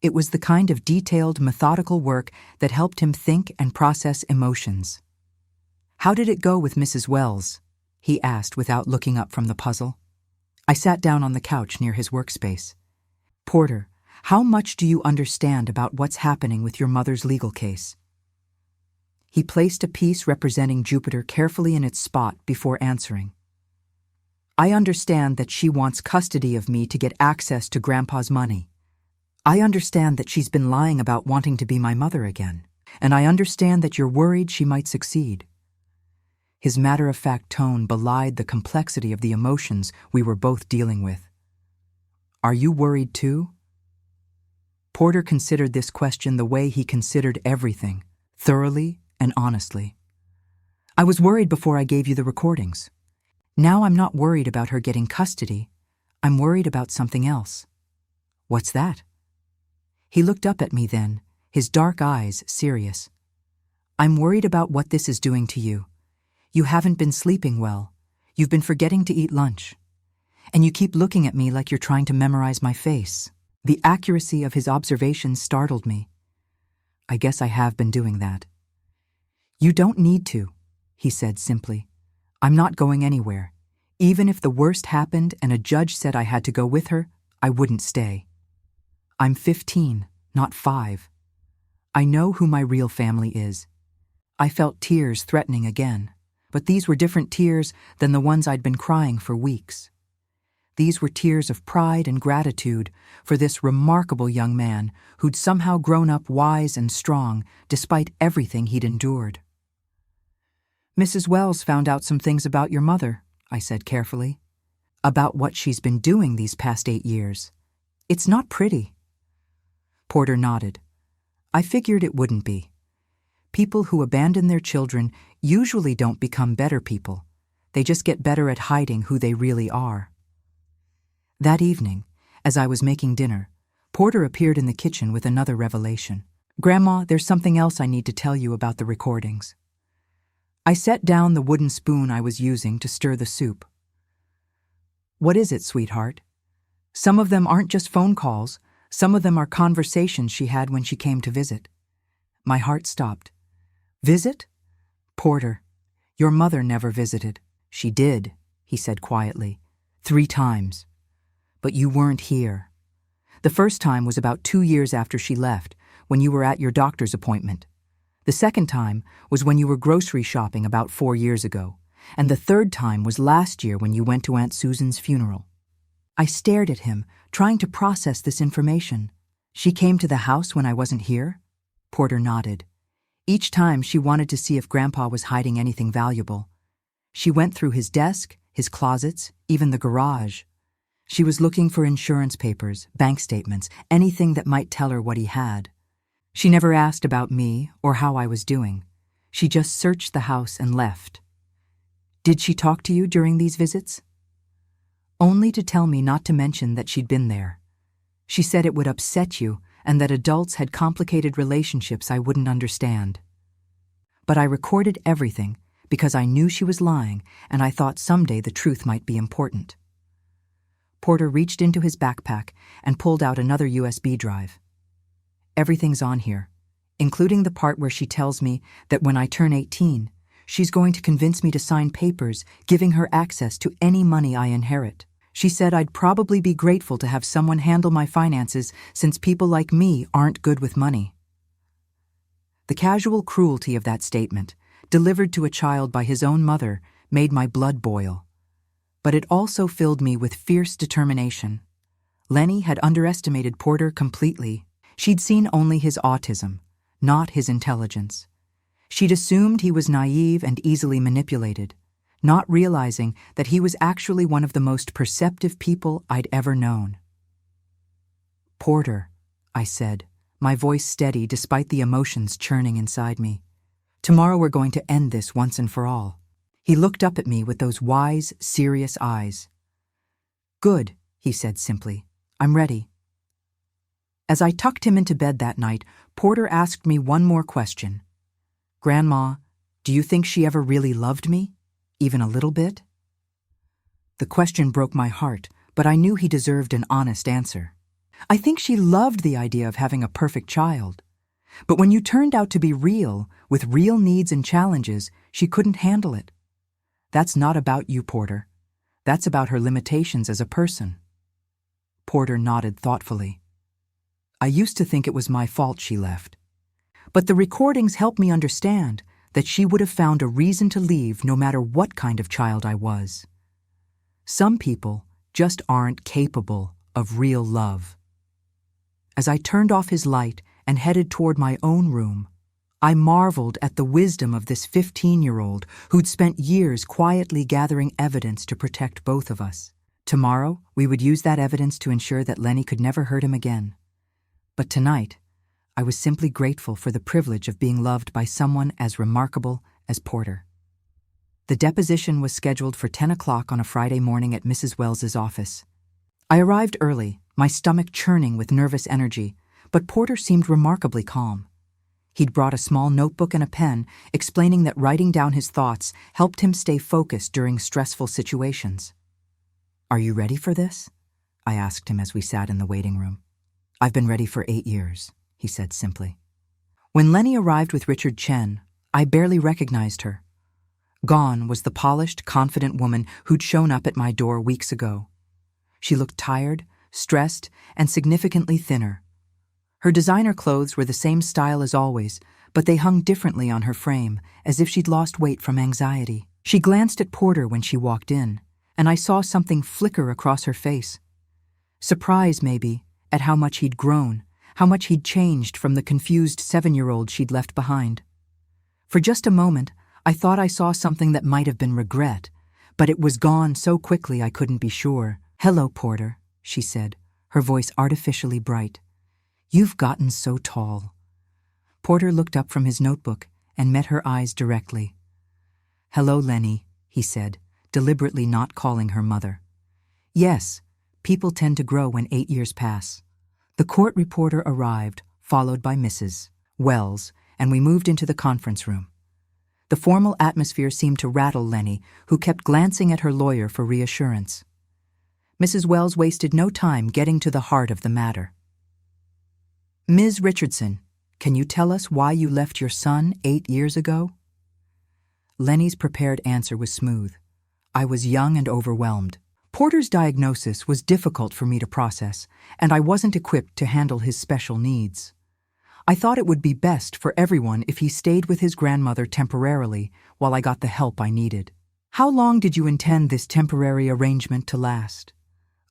It was the kind of detailed, methodical work that helped him think and process emotions. "How did it go with Mrs. Wells?" he asked without looking up from the puzzle. I sat down on the couch near his workspace. "Porter, how much do you understand about what's happening with your mother's legal case?" He placed a piece representing Jupiter carefully in its spot before answering. "I understand that she wants custody of me to get access to Grandpa's money. I understand that she's been lying about wanting to be my mother again, and I understand that you're worried she might succeed." His matter-of-fact tone belied the complexity of the emotions we were both dealing with. "Are you worried too?" Porter considered this question the way he considered everything, thoroughly and honestly. "I was worried before I gave you the recordings. Now I'm not worried about her getting custody. I'm worried about something else." "What's that?" He looked up at me then, his dark eyes serious. "I'm worried about what this is doing to you. You haven't been sleeping well. You've been forgetting to eat lunch. And you keep looking at me like you're trying to memorize my face." The accuracy of his observations startled me. "I guess I have been doing that." "You don't need to," he said simply. "I'm not going anywhere. Even if the worst happened and a judge said I had to go with her, I wouldn't stay. I'm 15, not 5. I know who my real family is." I felt tears threatening again, but these were different tears than the ones I'd been crying for weeks. These were tears of pride and gratitude for this remarkable young man who'd somehow grown up wise and strong despite everything he'd endured. "Mrs. Wells found out some things about your mother," I said carefully. "About what she's been doing these past 8 years. It's not pretty." Porter nodded. "I figured it wouldn't be. People who abandon their children usually don't become better people. They just get better at hiding who they really are." That evening, as I was making dinner, Porter appeared in the kitchen with another revelation. "Grandma, there's something else I need to tell you about the recordings." I set down the wooden spoon I was using to stir the soup. "What is it, sweetheart? Some of them aren't just phone calls. Some of them are conversations she had when she came to visit." My heart stopped. "Visit? Porter, your mother never visited." "She did," he said quietly, 3 times. "But you weren't here. The first time was about 2 years after she left, when you were at your doctor's appointment. The second time was when you were grocery shopping about 4 years ago, and the third time was last year when you went to Aunt Susan's funeral." I stared at him, trying to process this information. "She came to the house when I wasn't here?" Porter nodded. "Each time she wanted to see if Grandpa was hiding anything valuable. She went through his desk, his closets, even the garage. She was looking for insurance papers, bank statements, anything that might tell her what he had. She never asked about me or how I was doing. She just searched the house and left." "Did she talk to you during these visits?" "Only to tell me not to mention that she'd been there. She said it would upset you and that adults had complicated relationships I wouldn't understand. But I recorded everything because I knew she was lying and I thought someday the truth might be important." Porter reached into his backpack and pulled out another USB drive. "Everything's on here, including the part where she tells me that when I turn 18, She's going to convince me to sign papers, giving her access to any money I inherit. She said I'd probably be grateful to have someone handle my finances since people like me aren't good with money. The casual cruelty of that statement, delivered to a child by his own mother, made my blood boil. But it also filled me with fierce determination. Lenny had underestimated Porter completely. She'd seen only his autism, not his intelligence. She'd assumed he was naive and easily manipulated, not realizing that he was actually one of the most perceptive people I'd ever known. "Porter," I said, my voice steady despite the emotions churning inside me. "Tomorrow we're going to end this once and for all." He looked up at me with those wise, serious eyes. "Good," he said simply. "I'm ready." As I tucked him into bed that night, Porter asked me one more question. "Grandma, do you think she ever really loved me? Even a little bit?" The question broke my heart, but I knew he deserved an honest answer. I think she loved the idea of having a perfect child. But when you turned out to be real, with real needs and challenges, she couldn't handle it. "That's not about you, Porter. That's about her limitations as a person." Porter nodded thoughtfully. "I used to think it was my fault she left. But the recordings helped me understand that she would have found a reason to leave no matter what kind of child I was. Some people just aren't capable of real love." As I turned off his light and headed toward my own room, I marveled at the wisdom of this 15-year-old who'd spent years quietly gathering evidence to protect both of us. Tomorrow, we would use that evidence to ensure that Lenny could never hurt him again. But tonight, I was simply grateful for the privilege of being loved by someone as remarkable as Porter. The deposition was scheduled for 10 o'clock on a Friday morning at Mrs. Wells's office. I arrived early, my stomach churning with nervous energy, but Porter seemed remarkably calm. He'd brought a small notebook and a pen, explaining that writing down his thoughts helped him stay focused during stressful situations. "Are you ready for this?" I asked him as we sat in the waiting room. "I've been ready for 8 years," he said simply. When Lenny arrived with Richard Chen, I barely recognized her. Gone was the polished, confident woman who'd shown up at my door weeks ago. She looked tired, stressed, and significantly thinner. Her designer clothes were the same style as always, but they hung differently on her frame, as if she'd lost weight from anxiety. She glanced at Porter when she walked in, and I saw something flicker across her face. Surprise, maybe, at how much he'd grown, how much he'd changed from the confused 7-year-old she'd left behind. For just a moment, I thought I saw something that might have been regret, but it was gone so quickly I couldn't be sure. "Hello, Porter," she said, her voice artificially bright. "You've gotten so tall." Porter looked up from his notebook and met her eyes directly. "Hello, Lenny," he said, deliberately not calling her mother. "Yes, people tend to grow when 8 years pass." The court reporter arrived, followed by Mrs. Wells, and we moved into the conference room. The formal atmosphere seemed to rattle Lenny, who kept glancing at her lawyer for reassurance. Mrs. Wells wasted no time getting to the heart of the matter. "Ms. Richardson, can you tell us why you left your son 8 years ago?" Lenny's prepared answer was smooth. I was young and overwhelmed. Porter's diagnosis was difficult for me to process, and I wasn't equipped to handle his special needs. I thought it would be best for everyone if he stayed with his grandmother temporarily while I got the help I needed. "How long did you intend this temporary arrangement to last?"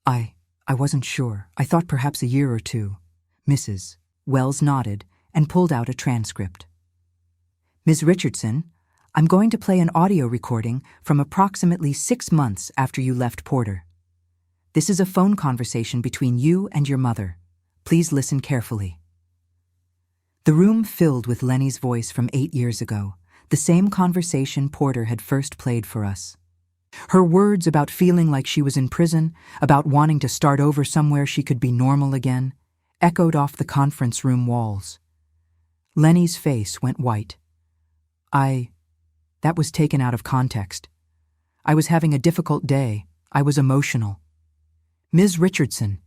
I wasn't sure. I thought perhaps a year or two." Mrs. Wells nodded and pulled out a transcript. "Ms. Richardson, I'm going to play an audio recording from approximately 6 months after you left Porter. This is a phone conversation between you and your mother. Please listen carefully." The room filled with Lenny's voice from 8 years ago, the same conversation Porter had first played for us. Her words about feeling like she was in prison, about wanting to start over somewhere she could be normal again, echoed off the conference room walls. Lenny's face went white. That was taken out of context. I was having a difficult day. I was emotional." "Ms. Richardson,"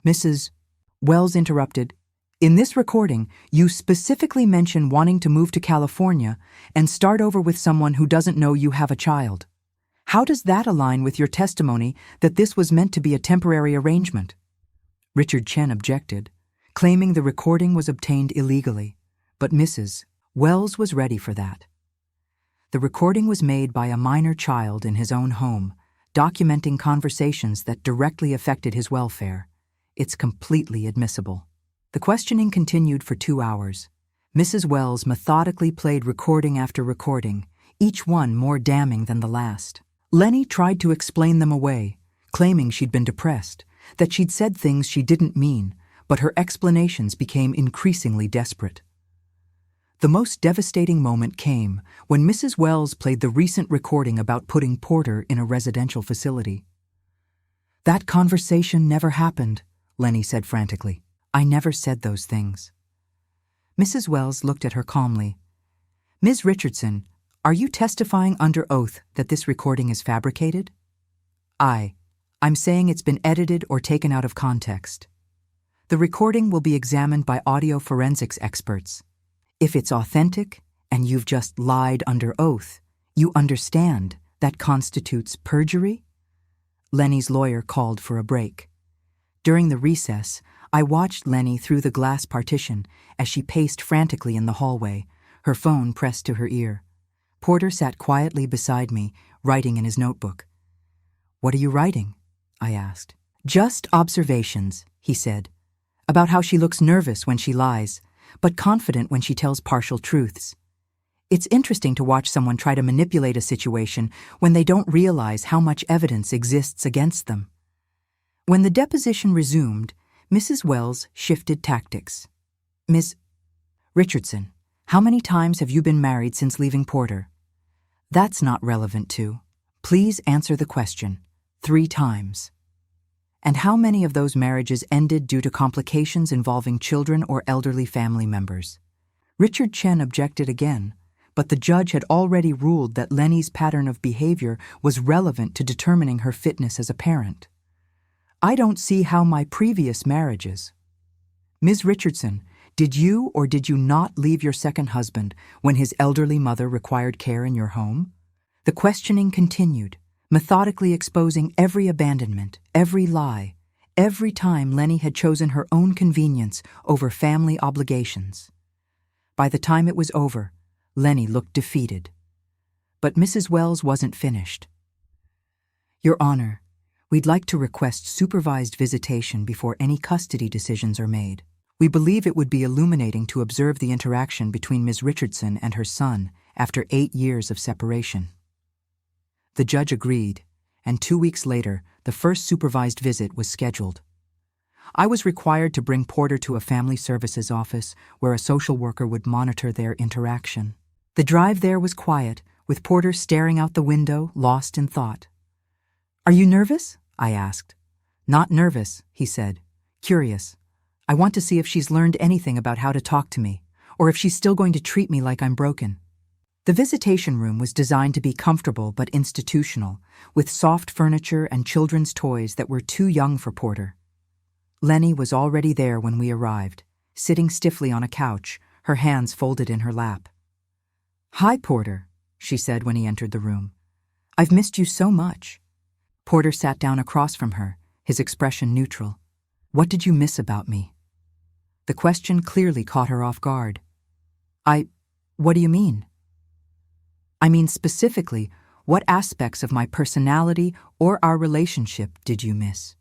Mrs. Wells interrupted, In this recording, you specifically mention wanting to move to California and start over with someone who doesn't know you have a child. How does that align with your testimony that this was meant to be a temporary arrangement? Richard Chen objected, claiming the recording was obtained illegally, but Mrs. Wells was ready for that. The recording was made by a minor child in his own home, documenting conversations that directly affected his welfare. It's completely admissible. The questioning continued for 2 hours. Mrs. Wells methodically played recording after recording, each one more damning than the last. Lenny tried to explain them away, claiming she'd been depressed, that she'd said things she didn't mean, but her explanations became increasingly desperate. The most devastating moment came when Mrs. Wells played the recent recording about putting Porter in a residential facility. "That conversation never happened," Lenny said frantically. "I never said those things." Mrs. Wells looked at her calmly. "Ms. Richardson, are you testifying under oath that this recording is fabricated?" I'm saying it's been edited or taken out of context. The recording will be examined by audio forensics experts. If it's authentic and you've just lied under oath, you understand that constitutes perjury?" Lenny's lawyer called for a break. During the recess, I watched Lenny through the glass partition as she paced frantically in the hallway, her phone pressed to her ear. Porter sat quietly beside me, writing in his notebook. "What are you writing?" I asked. "Just observations," he said, "about how she looks nervous when she lies, but confident when she tells partial truths. It's interesting to watch someone try to manipulate a situation when they don't realize how much evidence exists against them." When the deposition resumed, Mrs. Wells shifted tactics. "Ms. Richardson, how many times have you been married since leaving Porter?" "That's not relevant to. Please answer the question. 3 times. And how many of those marriages ended due to complications involving children or elderly family members?" Richard Chen objected again, but the judge had already ruled that Lenny's pattern of behavior was relevant to determining her fitness as a parent. "I don't see how my previous marriages—" "Ms. Richardson, did you or did you not leave your second husband when his elderly mother required care in your home?" The questioning continued, methodically exposing every abandonment, every lie, every time Lenny had chosen her own convenience over family obligations. By the time it was over, Lenny looked defeated. But Mrs. Wells wasn't finished. "Your Honor, we'd like to request supervised visitation before any custody decisions are made. We believe it would be illuminating to observe the interaction between Ms. Richardson and her son after 8 years of separation." The judge agreed, and 2 weeks later, the first supervised visit was scheduled. I was required to bring Porter to a family services office where a social worker would monitor their interaction. The drive there was quiet, with Porter staring out the window, lost in thought. "Are you nervous?" I asked. "Not nervous," he said. "Curious. I want to see if she's learned anything about how to talk to me, or if she's still going to treat me like I'm broken." The visitation room was designed to be comfortable but institutional, with soft furniture and children's toys that were too young for Porter. Lenny was already there when we arrived, sitting stiffly on a couch, her hands folded in her lap. "Hi, Porter," she said when he entered the room. "I've missed you so much." Porter sat down across from her, his expression neutral. "What did you miss about me?" The question clearly caught her off guard. What do you mean?" "I mean specifically, what aspects of my personality or our relationship did you miss?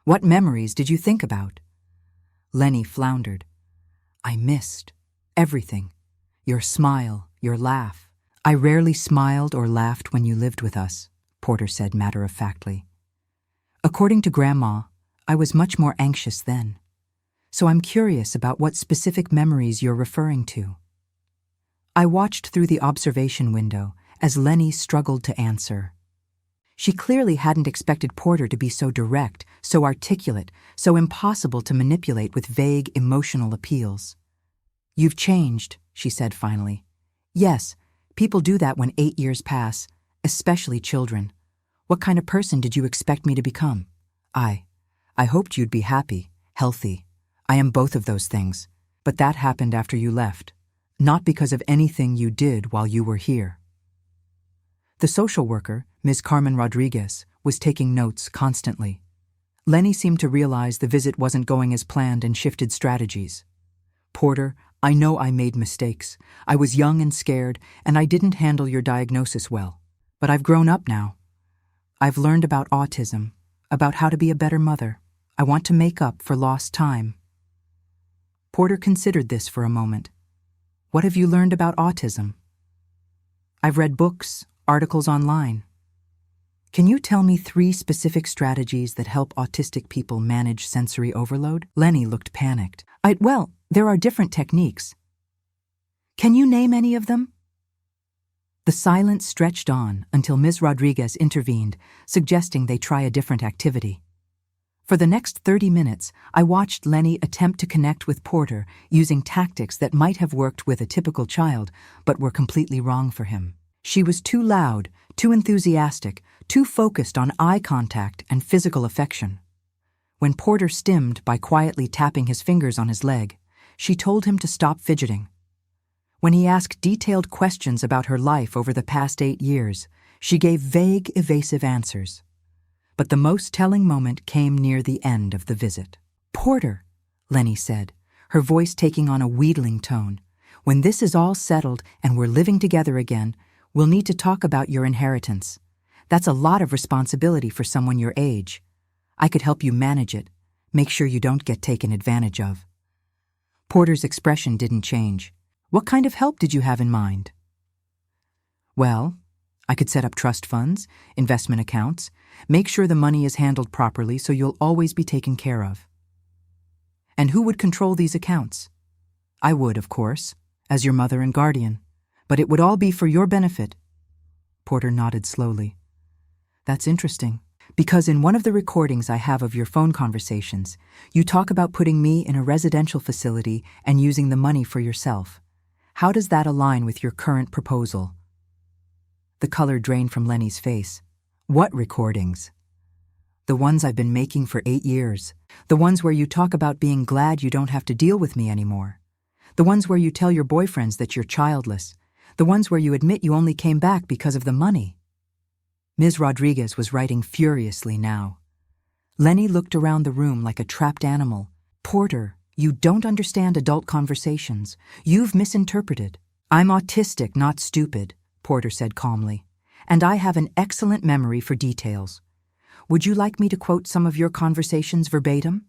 What memories did you think about?" Lenny floundered. "I missed everything. Your smile, your laugh. I rarely smiled or laughed when you lived with us," Porter said matter-of-factly. "According to Grandma, I was much more anxious then. So I'm curious about what specific memories you're referring to." I watched through the observation window as Lenny struggled to answer. She clearly hadn't expected Porter to be so direct, so articulate, so impossible to manipulate with vague emotional appeals. "You've changed," she said finally. "Yes, people do that when 8 years pass, especially children. What kind of person did you expect me to become?" I hoped you'd be happy, healthy. I am both of those things. But that happened after you left, not because of anything you did while you were here. The social worker, Ms. Carmen Rodriguez, was taking notes constantly. Lenny seemed to realize the visit wasn't going as planned and shifted strategies. Porter, I know I made mistakes. I was young and scared, and I didn't handle your diagnosis well. But I've grown up now. I've learned about autism, about how to be a better mother. I want to make up for lost time. Porter considered this for a moment. What have you learned about autism? I've read books, articles online. Can you tell me 3 specific strategies that help autistic people manage sensory overload? Lenny looked panicked. Well, there are different techniques. Can you name any of them? The silence stretched on until Ms. Rodriguez intervened, suggesting they try a different activity. For the next 30 minutes, I watched Lenny attempt to connect with Porter using tactics that might have worked with a typical child, but were completely wrong for him. She was too loud, too enthusiastic, too focused on eye contact and physical affection. When Porter stimmed by quietly tapping his fingers on his leg, she told him to stop fidgeting. When he asked detailed questions about her life over the past 8 years, she gave vague, evasive answers. But the most telling moment came near the end of the visit. Porter, Lenny said, her voice taking on a wheedling tone, when this is all settled and we're living together again, we'll need to talk about your inheritance. That's a lot of responsibility for someone your age. I could help you manage it, make sure you don't get taken advantage of. Porter's expression didn't change. What kind of help did you have in mind? Well, I could set up trust funds, investment accounts, make sure the money is handled properly so you'll always be taken care of. And who would control these accounts? I would, of course, as your mother and guardian, but it would all be for your benefit. Porter nodded slowly. That's interesting, because in one of the recordings I have of your phone conversations, you talk about putting me in a residential facility and using the money for yourself. How does that align with your current proposal? The color drained from Lenny's face. What recordings? The ones I've been making for 8 years. The ones where you talk about being glad you don't have to deal with me anymore. The ones where you tell your boyfriends that you're childless. The ones where you admit you only came back because of the money. Ms. Rodriguez was writing furiously now. Lenny looked around the room like a trapped animal. Porter, you don't understand adult conversations. You've misinterpreted. I'm autistic, not stupid, Porter said calmly, and I have an excellent memory for details. Would you like me to quote some of your conversations verbatim?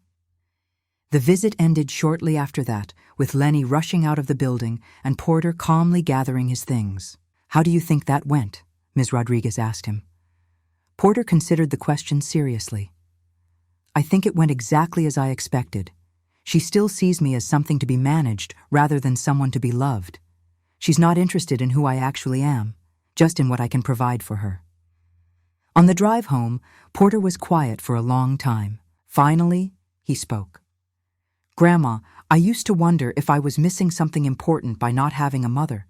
The visit ended shortly after that, with Lenny rushing out of the building and Porter calmly gathering his things. How do you think that went? Ms. Rodriguez asked him. Porter considered the question seriously. I think it went exactly as I expected. She still sees me as something to be managed rather than someone to be loved. She's not interested in who I actually am, just in what I can provide for her. On the drive home, Porter was quiet for a long time. Finally, he spoke. Grandma, I used to wonder if I was missing something important by not having a mother.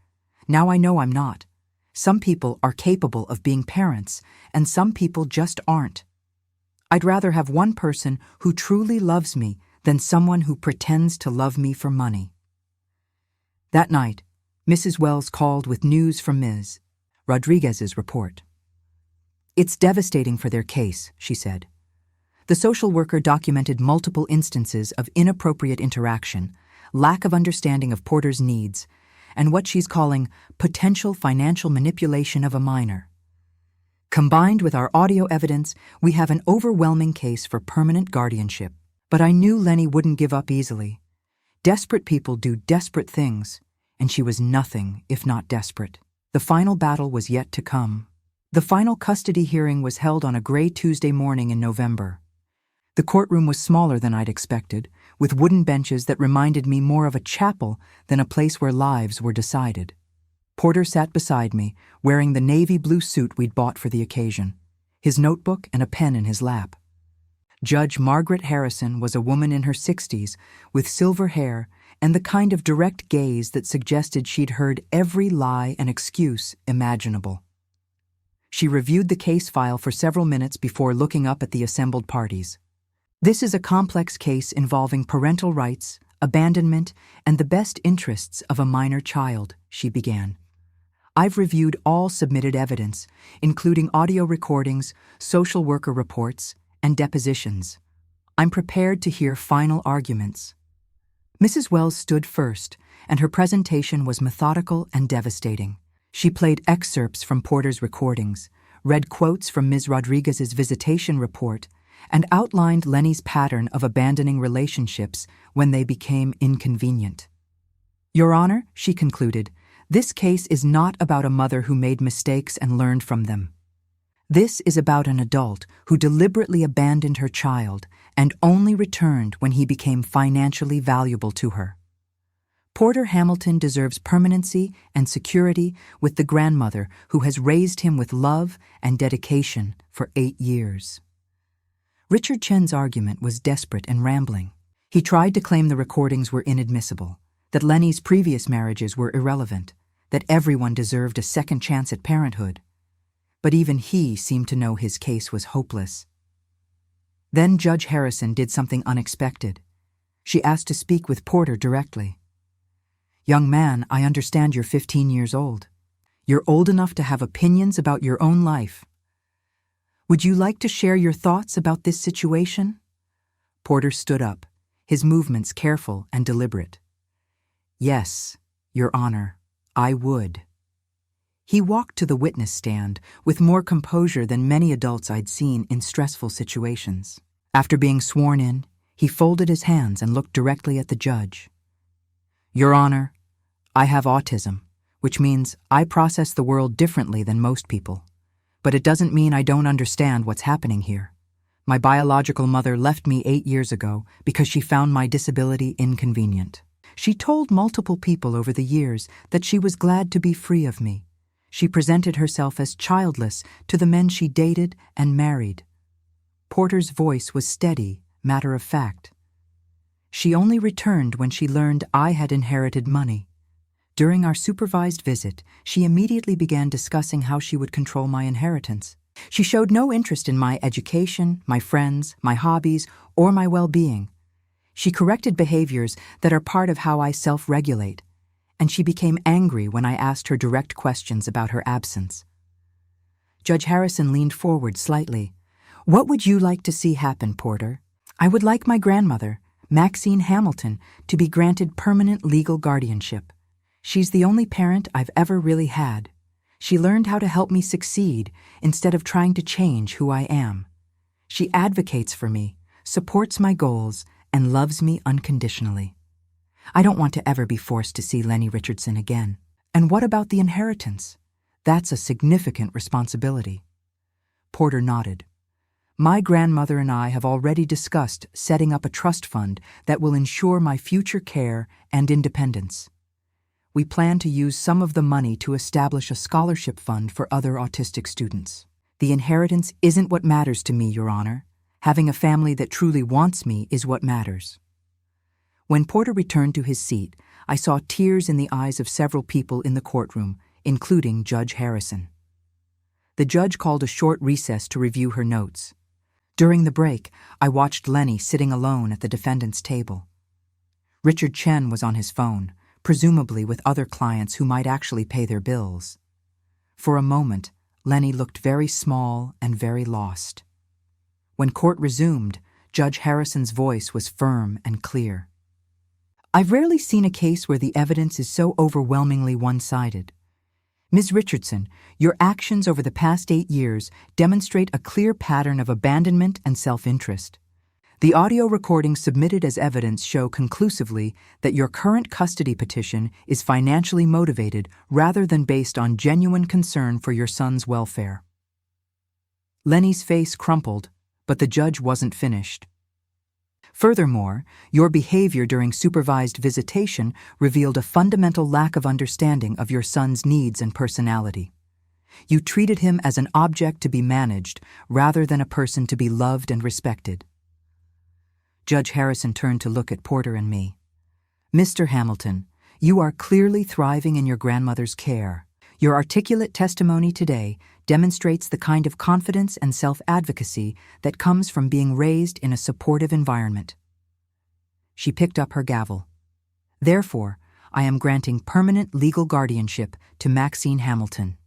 Now I know I'm not. Some people are capable of being parents, and some people just aren't. I'd rather have one person who truly loves me than someone who pretends to love me for money. That night, Mrs. Wells called with news from Ms. Rodriguez's report. It's devastating for their case, she said. The social worker documented multiple instances of inappropriate interaction, lack of understanding of Porter's needs, and what she's calling potential financial manipulation of a minor. Combined with our audio evidence, we have an overwhelming case for permanent guardianship. But I knew Lenny wouldn't give up easily. Desperate people do desperate things, and she was nothing if not desperate. The final battle was yet to come. The final custody hearing was held on a gray Tuesday morning in November. The courtroom was smaller than I'd expected, with wooden benches that reminded me more of a chapel than a place where lives were decided. Porter sat beside me, wearing the navy blue suit we'd bought for the occasion, his notebook and a pen in his lap. Judge Margaret Harrison was a woman in her 60s with silver hair and the kind of direct gaze that suggested she'd heard every lie and excuse imaginable. She reviewed the case file for several minutes before looking up at the assembled parties. This is a complex case involving parental rights, abandonment, and the best interests of a minor child, she began. I've reviewed all submitted evidence, including audio recordings, social worker reports, and depositions. I'm prepared to hear final arguments. Mrs. Wells stood first, and her presentation was methodical and devastating. She played excerpts from Porter's recordings, read quotes from Ms. Rodriguez's visitation report, and outlined Lenny's pattern of abandoning relationships when they became inconvenient. Your Honor, she concluded, this case is not about a mother who made mistakes and learned from them. This is about an adult who deliberately abandoned her child and only returned when he became financially valuable to her. Porter Hamilton deserves permanency and security with the grandmother who has raised him with love and dedication for 8 years. Richard Chen's argument was desperate and rambling. He tried to claim the recordings were inadmissible, that Lenny's previous marriages were irrelevant, that everyone deserved a second chance at parenthood. But even he seemed to know his case was hopeless. Then Judge Harrison did something unexpected. She asked to speak with Porter directly. Young man, I understand you're 15 years old. You're old enough to have opinions about your own life. Would you like to share your thoughts about this situation? Porter stood up, his movements careful and deliberate. Yes, Your Honor, I would. He walked to the witness stand with more composure than many adults I'd seen in stressful situations. After being sworn in, he folded his hands and looked directly at the judge. Your Honor, I have autism, which means I process the world differently than most people. But it doesn't mean I don't understand what's happening here. My biological mother left me 8 years ago because she found my disability inconvenient. She told multiple people over the years that she was glad to be free of me. She presented herself as childless to the men she dated and married. Porter's voice was steady, matter-of-fact. She only returned when she learned I had inherited money. During our supervised visit, she immediately began discussing how she would control my inheritance. She showed no interest in my education, my friends, my hobbies, or my well-being. She corrected behaviors that are part of how I self-regulate, and she became angry when I asked her direct questions about her absence. Judge Harrison leaned forward slightly. What would you like to see happen, Porter? I would like my grandmother, Maxine Hamilton, to be granted permanent legal guardianship. She's the only parent I've ever really had. She learned how to help me succeed instead of trying to change who I am. She advocates for me, supports my goals, and loves me unconditionally. I don't want to ever be forced to see Lenny Richardson again. And what about the inheritance? That's a significant responsibility. Porter nodded. My grandmother and I have already discussed setting up a trust fund that will ensure my future care and independence. We plan to use some of the money to establish a scholarship fund for other autistic students. The inheritance isn't what matters to me, Your Honor. Having a family that truly wants me is what matters. When Porter returned to his seat, I saw tears in the eyes of several people in the courtroom, including Judge Harrison. The judge called a short recess to review her notes. During the break, I watched Lenny sitting alone at the defendant's table. Richard Chen was on his phone, presumably with other clients who might actually pay their bills. For a moment, Lenny looked very small and very lost. When court resumed, Judge Harrison's voice was firm and clear. I've rarely seen a case where the evidence is so overwhelmingly one-sided. Ms. Richardson, your actions over the past 8 years demonstrate a clear pattern of abandonment and self-interest. The audio recordings submitted as evidence show conclusively that your current custody petition is financially motivated rather than based on genuine concern for your son's welfare. Lenny's face crumpled, but the judge wasn't finished. Furthermore, your behavior during supervised visitation revealed a fundamental lack of understanding of your son's needs and personality. You treated him as an object to be managed rather than a person to be loved and respected. Judge Harrison turned to look at Porter and me. Mr. Hamilton, you are clearly thriving in your grandmother's care. Your articulate testimony today demonstrates the kind of confidence and self-advocacy that comes from being raised in a supportive environment. She picked up her gavel. Therefore, I am granting permanent legal guardianship to Maxine Hamilton.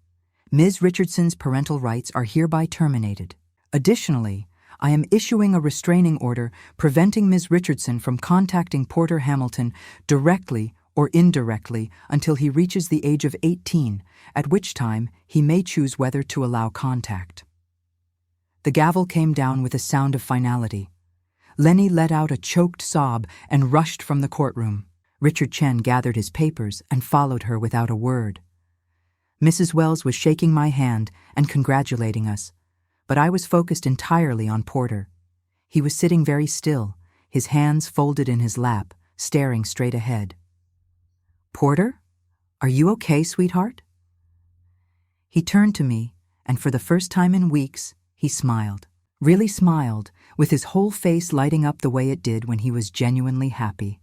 Ms. Richardson's parental rights are hereby terminated. Additionally, I am issuing a restraining order preventing Ms. Richardson from contacting Porter Hamilton directly or indirectly until he reaches the age of 18, at which time he may choose whether to allow contact. The gavel came down with a sound of finality. Lenny let out a choked sob and rushed from the courtroom. Richard Chen gathered his papers and followed her without a word. Mrs. Wells was shaking my hand and congratulating us, but I was focused entirely on Porter. He was sitting very still, his hands folded in his lap, staring straight ahead. "Porter, are you okay, sweetheart?" He turned to me, and for the first time in weeks, he smiled. Really smiled, with his whole face lighting up the way it did when he was genuinely happy.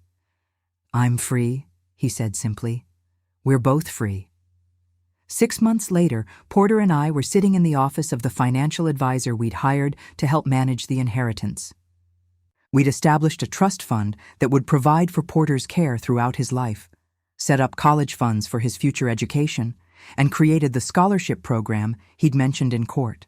"I'm free," he said simply. "We're both free." 6 months later, Porter and I were sitting in the office of the financial advisor we'd hired to help manage the inheritance. We'd established a trust fund that would provide for Porter's care throughout his life, set up college funds for his future education, and created the scholarship program he'd mentioned in court.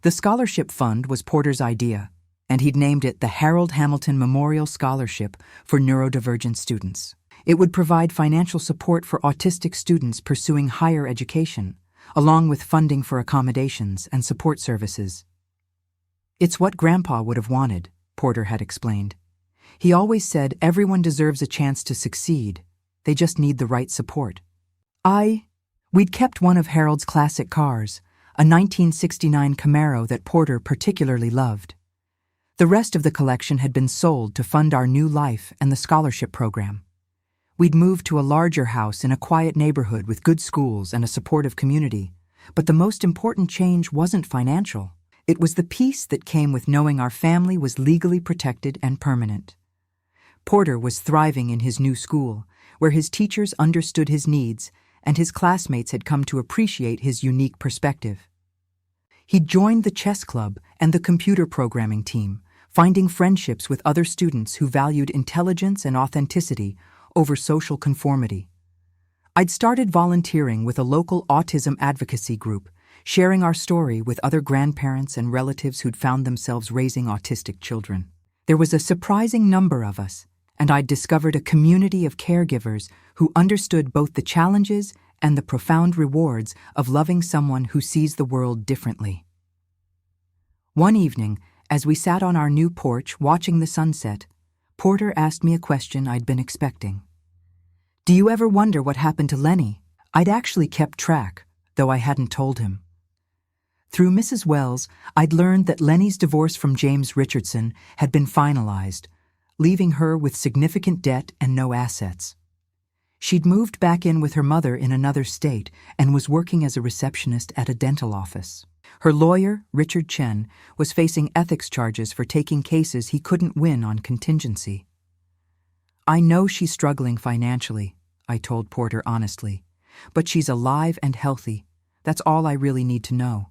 The scholarship fund was Porter's idea, and he'd named it the Harold Hamilton Memorial Scholarship for neurodivergent students. It would provide financial support for autistic students pursuing higher education, along with funding for accommodations and support services. "It's what Grandpa would have wanted," Porter had explained. "He always said everyone deserves a chance to succeed. They just need the right support." We'd kept one of Harold's classic cars, a 1969 Camaro that Porter particularly loved. The rest of the collection had been sold to fund our new life and the scholarship program. We'd moved to a larger house in a quiet neighborhood with good schools and a supportive community, but the most important change wasn't financial. It was the peace that came with knowing our family was legally protected and permanent. Porter was thriving in his new school, where his teachers understood his needs and his classmates had come to appreciate his unique perspective. He'd joined the chess club and the computer programming team, finding friendships with other students who valued intelligence and authenticity over social conformity. I'd started volunteering with a local autism advocacy group, sharing our story with other grandparents and relatives who'd found themselves raising autistic children. There was a surprising number of us, and I'd discovered a community of caregivers who understood both the challenges and the profound rewards of loving someone who sees the world differently. One evening, as we sat on our new porch watching the sunset, Porter asked me a question I'd been expecting. "Do you ever wonder what happened to Lenny?" I'd actually kept track, though I hadn't told him. Through Mrs. Wells, I'd learned that Lenny's divorce from James Richardson had been finalized, leaving her with significant debt and no assets. She'd moved back in with her mother in another state and was working as a receptionist at a dental office. Her lawyer, Richard Chen, was facing ethics charges for taking cases he couldn't win on contingency. "I know she's struggling financially," I told Porter honestly, "but she's alive and healthy. That's all I really need to know."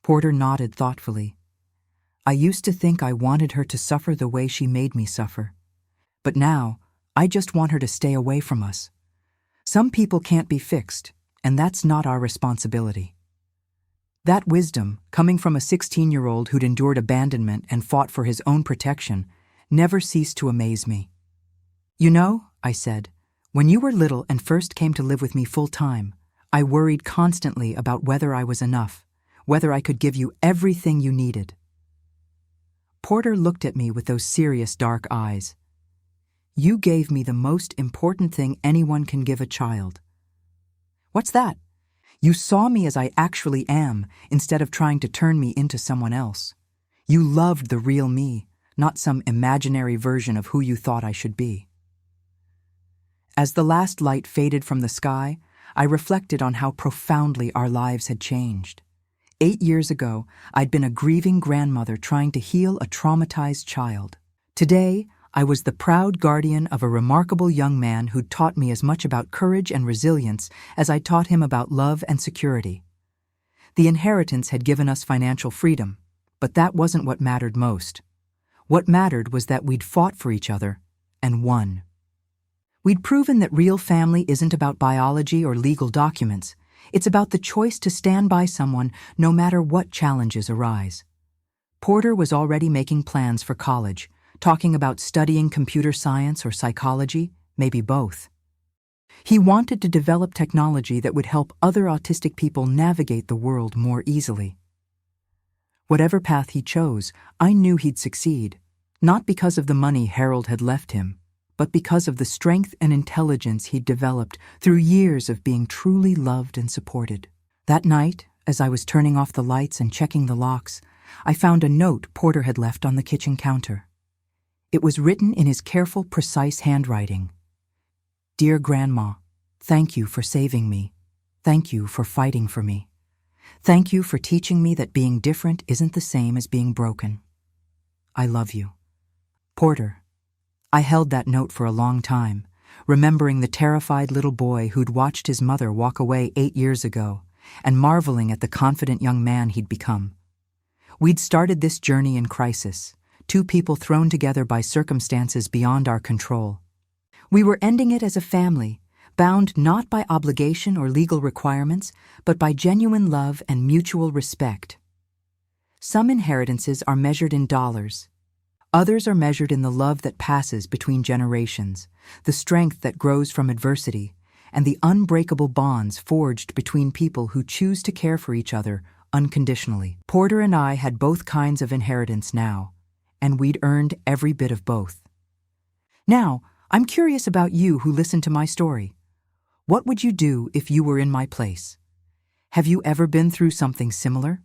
Porter nodded thoughtfully. "I used to think I wanted her to suffer the way she made me suffer. But now, I just want her to stay away from us. Some people can't be fixed, and that's not our responsibility." That wisdom, coming from a 16-year-old who'd endured abandonment and fought for his own protection, never ceased to amaze me. "You know," I said, "when you were little and first came to live with me full-time, I worried constantly about whether I was enough, whether I could give you everything you needed." Porter looked at me with those serious dark eyes. "You gave me the most important thing anyone can give a child." "What's that?" "You saw me as I actually am, instead of trying to turn me into someone else. You loved the real me, not some imaginary version of who you thought I should be." As the last light faded from the sky, I reflected on how profoundly our lives had changed. 8 years ago, I'd been a grieving grandmother trying to heal a traumatized child. Today, I was the proud guardian of a remarkable young man who'd taught me as much about courage and resilience as I taught him about love and security. The inheritance had given us financial freedom, but that wasn't what mattered most. What mattered was that we'd fought for each other and won. We'd proven that real family isn't about biology or legal documents. It's about the choice to stand by someone no matter what challenges arise. Porter was already making plans for college, talking about studying computer science or psychology, maybe both. He wanted to develop technology that would help other autistic people navigate the world more easily. Whatever path he chose, I knew he'd succeed, not because of the money Harold had left him, but because of the strength and intelligence he'd developed through years of being truly loved and supported. That night, as I was turning off the lights and checking the locks, I found a note Porter had left on the kitchen counter. It was written in his careful, precise handwriting. "Dear Grandma, thank you for saving me. Thank you for fighting for me. Thank you for teaching me that being different isn't the same as being broken. I love you. Porter." I held that note for a long time, remembering the terrified little boy who'd watched his mother walk away 8 years ago and marveling at the confident young man he'd become. We'd started this journey in crisis, two people thrown together by circumstances beyond our control. We were ending it as a family, bound not by obligation or legal requirements, but by genuine love and mutual respect. Some inheritances are measured in dollars. Others are measured in the love that passes between generations, the strength that grows from adversity, and the unbreakable bonds forged between people who choose to care for each other unconditionally. Porter and I had both kinds of inheritance now, and we'd earned every bit of both. Now, I'm curious about you who listened to my story. What would you do if you were in my place? Have you ever been through something similar?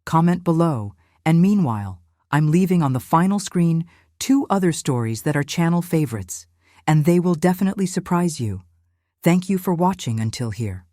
Comment below, and meanwhile, I'm leaving on the final screen 2 other stories that are channel favorites, and they will definitely surprise you. Thank you for watching until here.